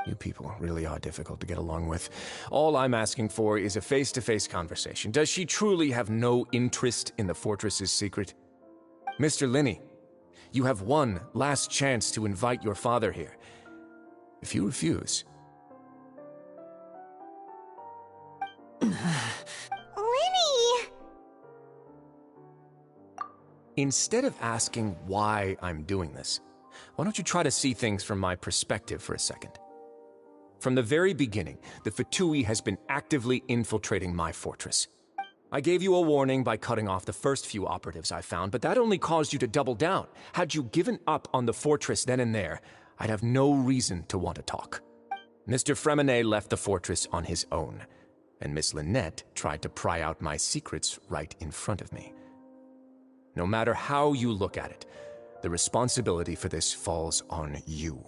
You people really are difficult to get along with. All I'm asking for is a face-to-face conversation. Does she truly have no interest in the fortress's secret? Mr. Linney, you have one last chance to invite your father here. If you refuse... Lenny! Instead of asking why I'm doing this, why don't you try to see things from my perspective for a second? From the very beginning, the Fatui has been actively infiltrating my fortress. I gave you a warning by cutting off the first few operatives I found, but that only caused you to double down. Had you given up on the fortress then and there, I'd have no reason to want to talk. Mr. Freminet left the fortress on his own, and Miss Lynette tried to pry out my secrets right in front of me. No matter how you look at it, the responsibility for this falls on you.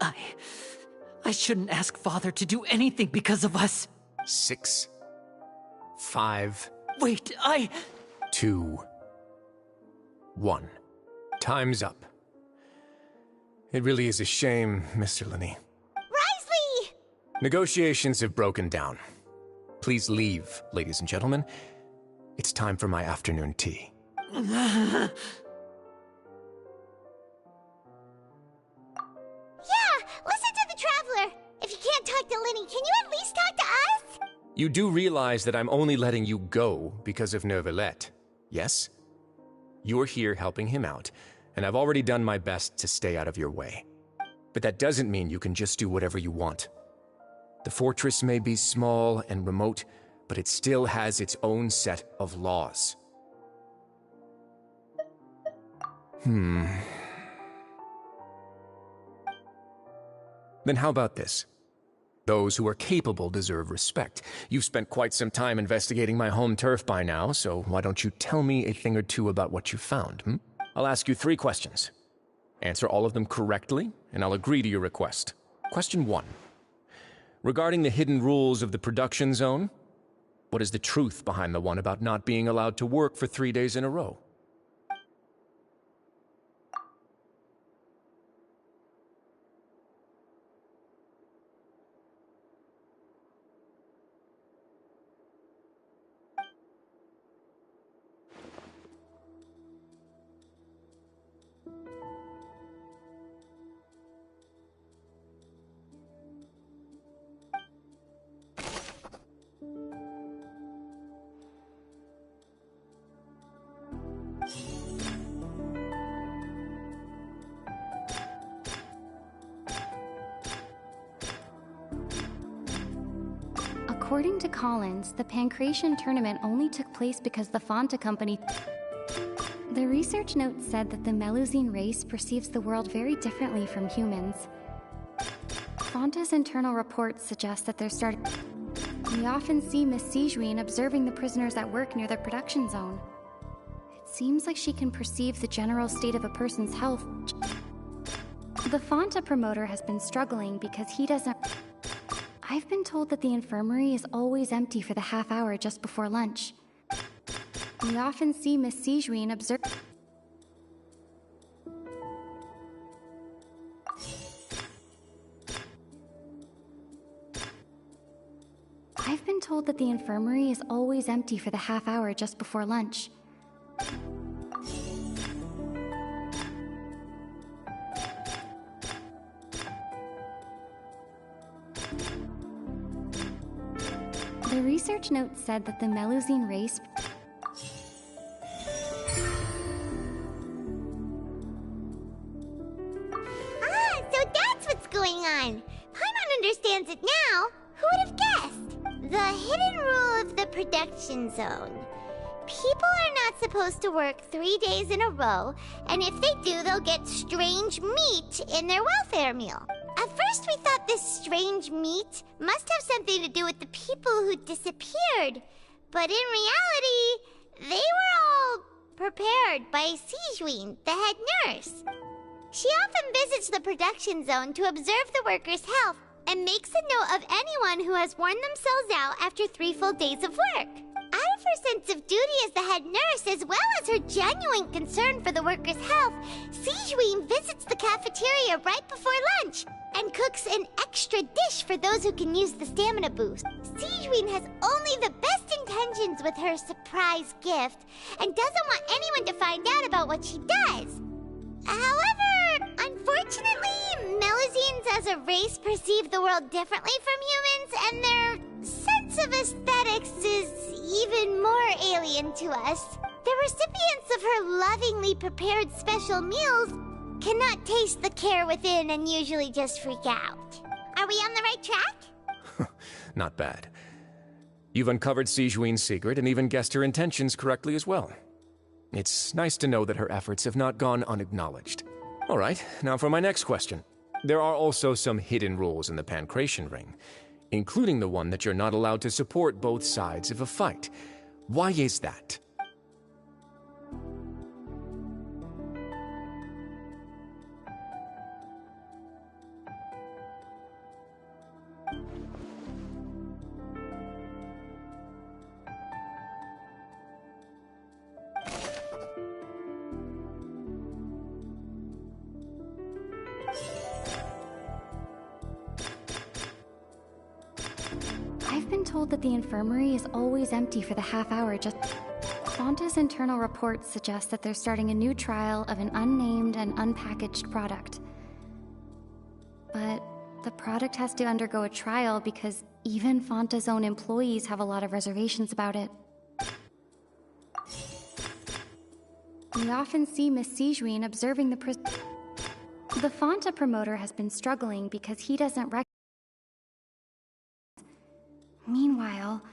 I shouldn't ask Father to do anything because of us. 6, 5... Wait, 2, 1. Time's up. It really is a shame, Mr. Linney. Wriothesley! Negotiations have broken down. Please leave, ladies and gentlemen. It's time for my afternoon tea. Yeah, listen to the Traveler. If you can't talk to Linny, can you at least talk to us? You do realize that I'm only letting you go because of Neuvillette, yes? You're here helping him out, and I've already done my best to stay out of your way. But that doesn't mean you can just do whatever you want. The fortress may be small and remote, but it still has its own set of laws. Then how about this? Those who are capable deserve respect. You've spent quite some time investigating my home turf by now, so why don't you tell me a thing or two about what you found, I'll ask you 3 questions. Answer all of them correctly, and I'll agree to your request. Question 1. Regarding the hidden rules of the production zone, what is the truth behind the one about not being allowed to work for 3 days in a row? According to Collins, the Pancration tournament only took place because the Fonta Company... The research note said that the Melusine race perceives the world very differently from humans. Fonta's internal reports suggest that they're starting... We often see Miss Sigewinne observing the prisoners at work near the production zone. It seems like she can perceive the general state of a person's health. The Fonta promoter has been struggling because he doesn't... I've been told that the infirmary is always empty for the half hour just before lunch. We often see Miss Sigewinne observe... I've been told that the infirmary is always empty for the half hour just before lunch. The research note said that the Melusine race... Ah, so that's what's going on. Paimon understands it now. Who would have guessed? The hidden rule of the production zone. People are not supposed to work 3 days in a row, and if they do, they'll get strange meat in their welfare meal. At first, we thought this strange meat must have something to do with the people who disappeared. But in reality, they were all prepared by Sigewinne, the head nurse. She often visits the production zone to observe the workers' health and makes a note of anyone who has worn themselves out after 3 full days of work. Out of her sense of duty as the head nurse, as well as her genuine concern for the workers' health, Sigewinne visits the cafeteria right before lunch and cooks an extra dish for those who can use the stamina boost. Sigewinne has only the best intentions with her surprise gift and doesn't want anyone to find out about what she does. However, unfortunately, Melusines as a race perceive the world differently from humans, and their sense of aesthetics is even more alien to us. The recipients of her lovingly prepared special meals cannot taste the care within and usually just freak out. Are we on the right track? Not bad. You've uncovered Sijuin's secret and even guessed her intentions correctly as well. It's nice to know that her efforts have not gone unacknowledged. All right, now for my next question. There are also some hidden rules in the Pancration Ring, including the one that you're not allowed to support both sides of a fight. Why is that? I've been told that the infirmary is always empty for the half hour just... Fonta's internal reports suggest that they're starting a new trial of an unnamed and unpackaged product. But the product has to undergo a trial because even Fonta's own employees have a lot of reservations about it. We often see Miss Sijuin observing the The Fonta promoter has been struggling because he doesn't recognize. Meanwhile,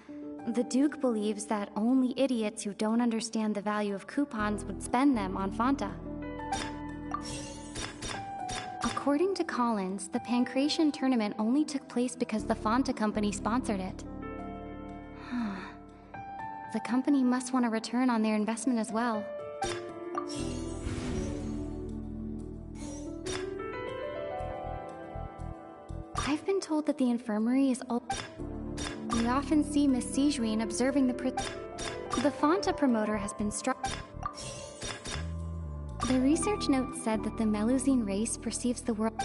the Duke believes that only idiots who don't understand the value of coupons would spend them on Fonta. According to Collins, the Pancration tournament only took place because the Fonta company sponsored it. The company must want a return on their investment as well. I've been told that the infirmary is We often see Miss Sijuin observing the Fonta promoter has been struck. The research note said that the Melusine race perceives the world.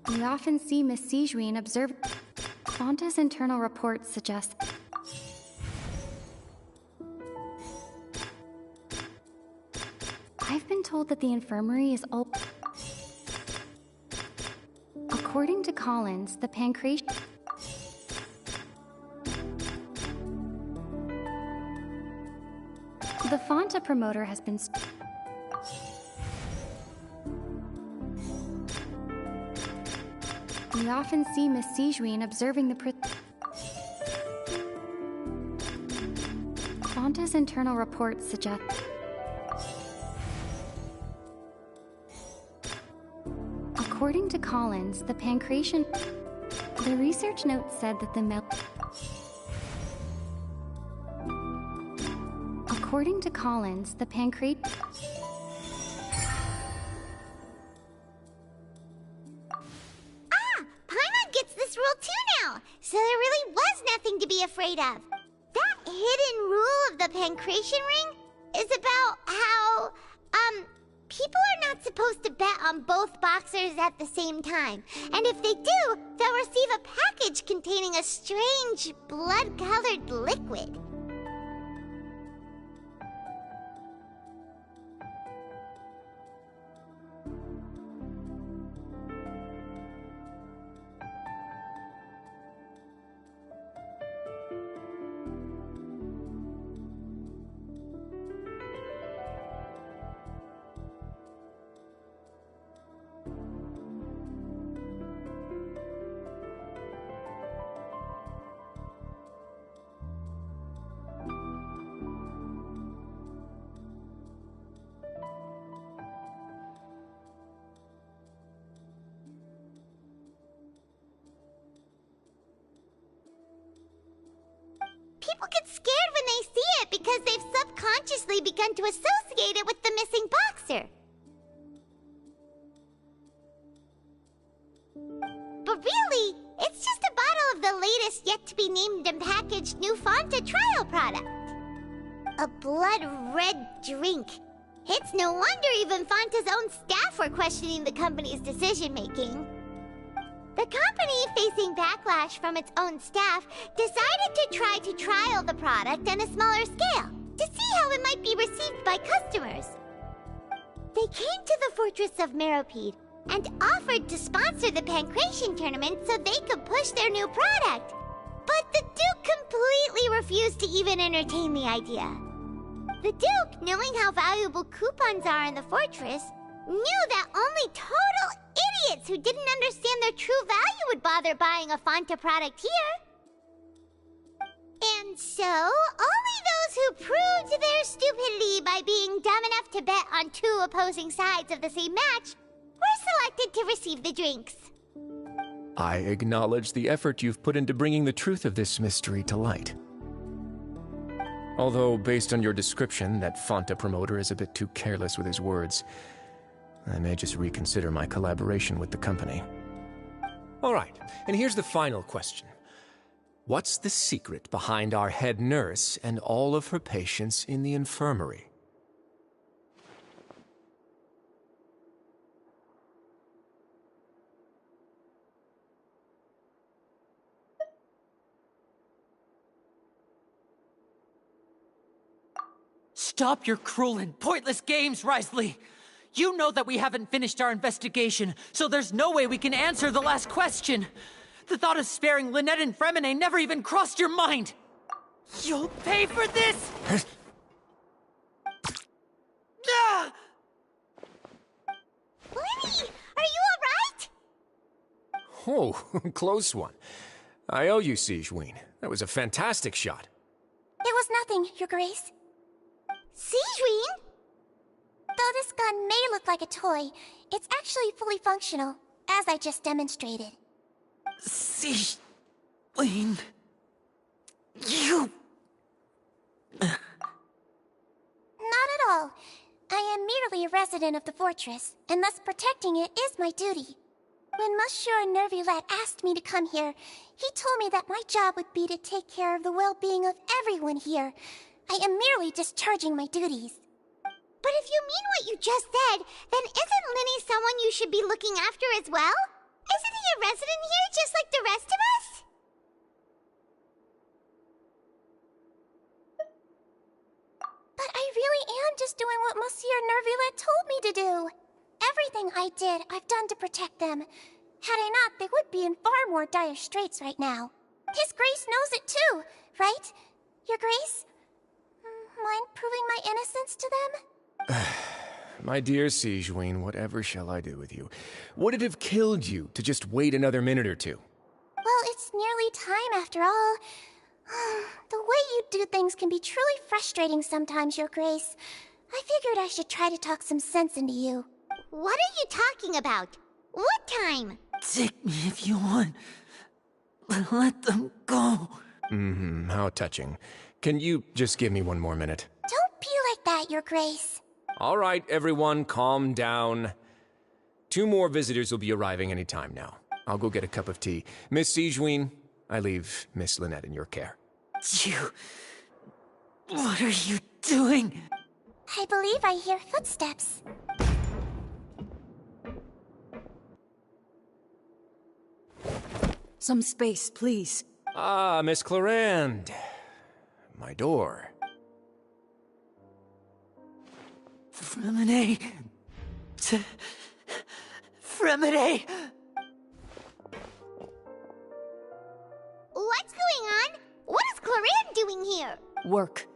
We often see Miss Sijuin observe. Fonta's internal reports suggest. I've been told that the infirmary is According to Collins, the Pancration... The Fonta promoter has been... We often see Miss Sijuin observing the... Fonta's internal reports suggest... According to Collins, the Pancration... The research note said that the According to Collins, the Pancration... Paimon gets this rule too now, so there really was nothing to be afraid of. That hidden rule of the Pancration Ring is about how, people are not supposed to bet on both boxers at the same time. And if they do, they'll receive a package containing a strange, blood-colored liquid. People get scared when they see it because they've subconsciously begun to associate it with the missing boxer. But really, it's just a bottle of the latest yet-to-be-named and packaged new Fonta trial product. A blood-red drink. It's no wonder even Fonta's own staff were questioning the company's decision-making. The company, facing backlash from its own staff, decided to try to trial the product on a smaller scale, to see how it might be received by customers. They came to the fortress of Meropide and offered to sponsor the Pancration tournament so they could push their new product. But the Duke completely refused to even entertain the idea. The Duke, knowing how valuable coupons are in the fortress, knew that only total idiots who didn't understand their true value would bother buying a Fanta product here. And so, only those who proved their stupidity by being dumb enough to bet on two opposing sides of the same match were selected to receive the drinks. I acknowledge the effort you've put into bringing the truth of this mystery to light. Although, based on your description, that Fanta promoter is a bit too careless with his words, I may just reconsider my collaboration with the company. All right, and here's the final question. What's the secret behind our head nurse and all of her patients in the infirmary? Stop your cruel and pointless games, Wriothesley! You know that we haven't finished our investigation, so there's no way we can answer the last question! The thought of sparing Lynette and Freminet never even crossed your mind! You'll pay for this! Ah! Lenny, are you alright? Oh, close one. I owe you, Sigewinne. That was a fantastic shot. It was nothing, Your Grace. Sigewinne? Though this gun may look like a toy, it's actually fully functional, as I just demonstrated. Sigewinne... You... Not at all. I am merely a resident of the fortress, and thus protecting it is my duty. When Monsieur Neuvillette asked me to come here, he told me that my job would be to take care of the well-being of everyone here. I am merely discharging my duties. But if you mean what you just said, then isn't Linny someone you should be looking after as well? Isn't he a resident here just like the rest of us? But I really am just doing what Monsieur Neuvillette told me to do. Everything I did, I've done to protect them. Had I not, they would be in far more dire straits right now. His Grace knows it too, right? Your Grace? Mind proving my innocence to them? My dear Sigewinne, whatever shall I do with you? Would it have killed you to just wait another minute or two? Well, it's nearly time after all. The way you do things can be truly frustrating sometimes, Your Grace. I figured I should try to talk some sense into you. What are you talking about? What time? Take me if you want. But let them go. How touching. Can you just give me one more minute? Don't be like that, Your Grace. All right, everyone, calm down. 2 more visitors will be arriving any time now. I'll go get a cup of tea. Miss Sigewinne, I leave Miss Lynette in your care. You... What are you doing? I believe I hear footsteps. Some space, please. Ah, Miss Clorinde. My door. Freminet... Freminet! What's going on? What is Clorinde doing here? Work.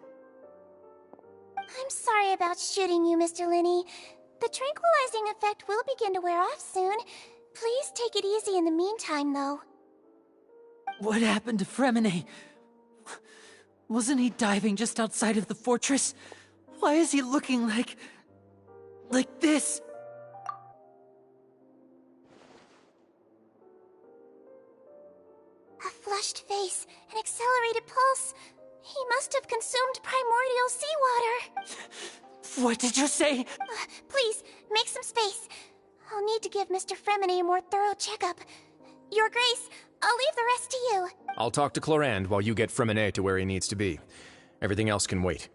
I'm sorry about shooting you, Mr. Linny. The tranquilizing effect will begin to wear off soon. Please take it easy in the meantime, though. What happened to Freminet? Wasn't he diving just outside of the fortress? Why is he looking like this? A flushed face, an accelerated pulse. He must have consumed primordial seawater. What did you say? Please, make some space. I'll need to give Mr. Freminet a more thorough checkup. Your Grace, I'll leave the rest to you. I'll talk to Clorinde while you get Freminet to where he needs to be. Everything else can wait.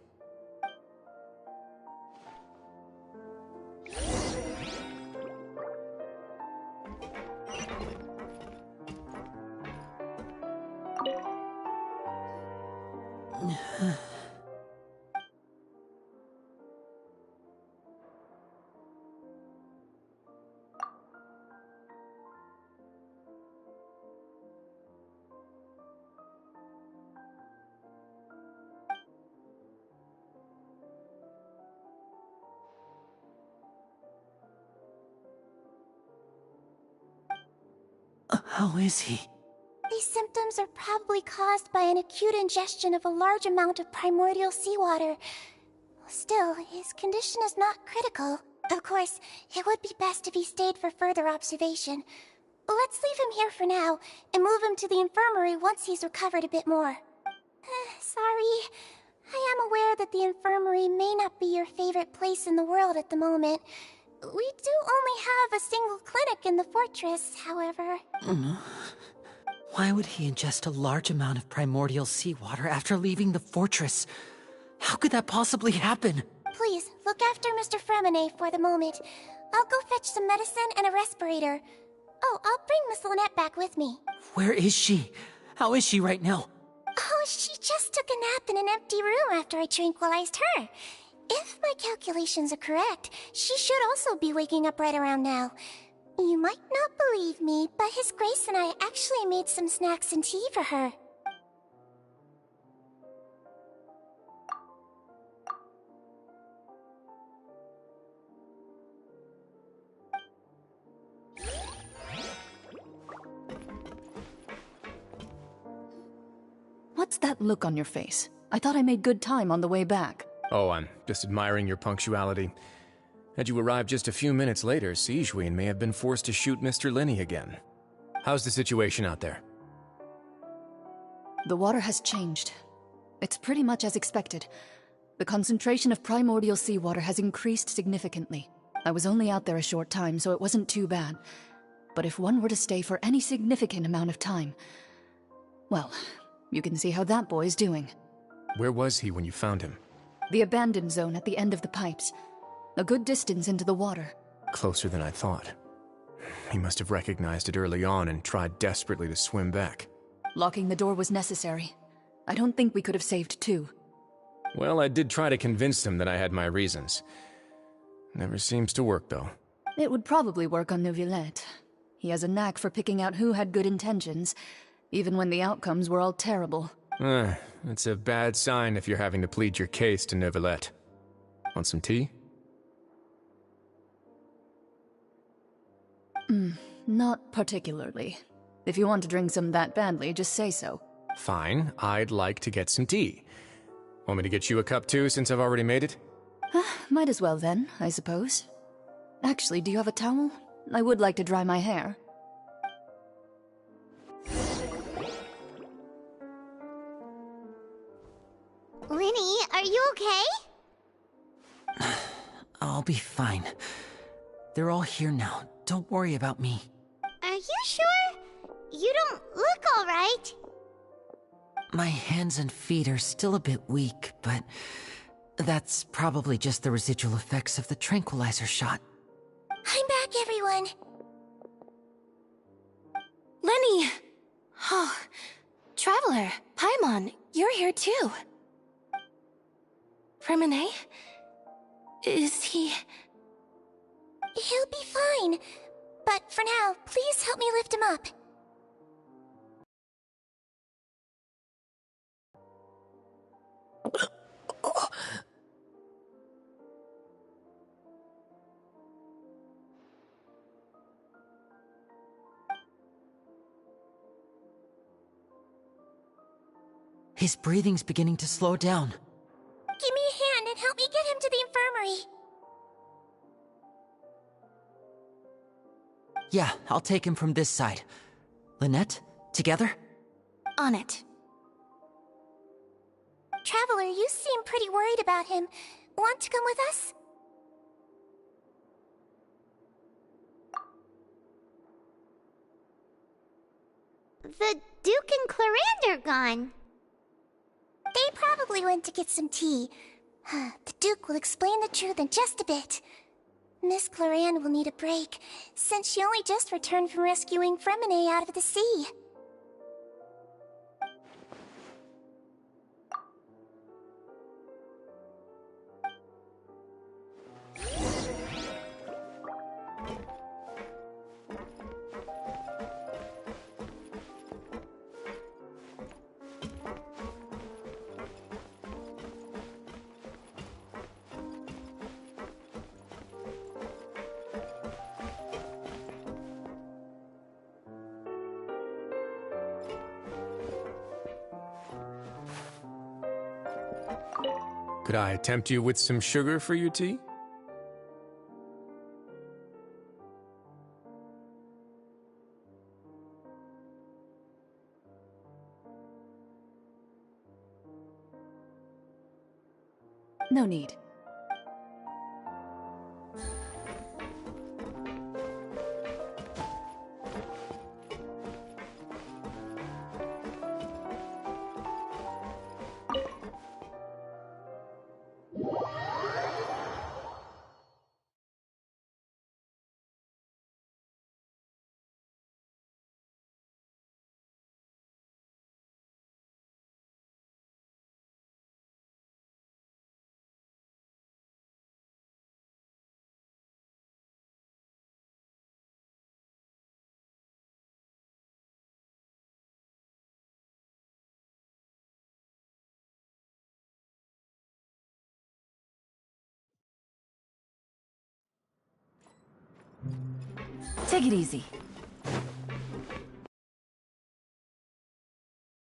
How is he? These symptoms are probably caused by an acute ingestion of a large amount of primordial seawater. Still, his condition is not critical. Of course, it would be best if he stayed for further observation. Let's leave him here for now, and move him to the infirmary once he's recovered a bit more. Sorry. I am aware that the infirmary may not be your favorite place in the world at the moment. We do only have a single clinic in the fortress, however. Why would he ingest a large amount of primordial seawater after leaving the fortress? How could that possibly happen? Please, look after Mr. Fremine for the moment. I'll go fetch some medicine and a respirator. Oh, I'll bring Miss Lynette back with me. Where is she? How is she right now? Oh, she just took a nap in an empty room after I tranquilized her. If my calculations are correct, she should also be waking up right around now. You might not believe me, but His Grace and I actually made some snacks and tea for her. What's that look on your face? I thought I made good time on the way back. Oh, I'm just admiring your punctuality. Had you arrived just a few minutes later, Sigewinne may have been forced to shoot Mr. Lyney again. How's the situation out there? The water has changed. It's pretty much as expected. The concentration of primordial seawater has increased significantly. I was only out there a short time, so it wasn't too bad. But if one were to stay for any significant amount of time... well, you can see how that boy's doing. Where was he when you found him? The abandoned zone at the end of the pipes. A good distance into the water. Closer than I thought. He must have recognized it early on and tried desperately to swim back. Locking the door was necessary. I don't think we could have saved two. Well, I did try to convince him that I had my reasons. Never seems to work, though. It would probably work on Neuvillette. He has a knack for picking out who had good intentions, even when the outcomes were all terrible. It's a bad sign if you're having to plead your case to Neuvillette. Want some tea? Not particularly. If you want to drink some that badly, just say so. Fine, I'd like to get some tea. Want me to get you a cup too, since I've already made it? Might as well then, I suppose. Actually, do you have a towel? I would like to dry my hair. Lyney, are you okay? I'll be fine. They're all here now. Don't worry about me. Are you sure? You don't look alright. My hands and feet are still a bit weak, but that's probably just the residual effects of the tranquilizer shot. I'm back, everyone. Lyney! Oh, Traveler, Paimon, you're here too. Fremine? Is he... He'll be fine. But for now, please help me lift him up. His breathing's beginning to slow down. Give me a hand and help me get him to the infirmary. Yeah, I'll take him from this side. Lynette, together? On it. Traveler, you seem pretty worried about him. Want to come with us? The Duke and Clarande are gone. They probably went to get some tea. The Duke will explain the truth in just a bit. Miss Clarande will need a break, since she only just returned from rescuing Fremine out of the sea. Could I tempt you with some sugar for your tea? No need. Take it easy.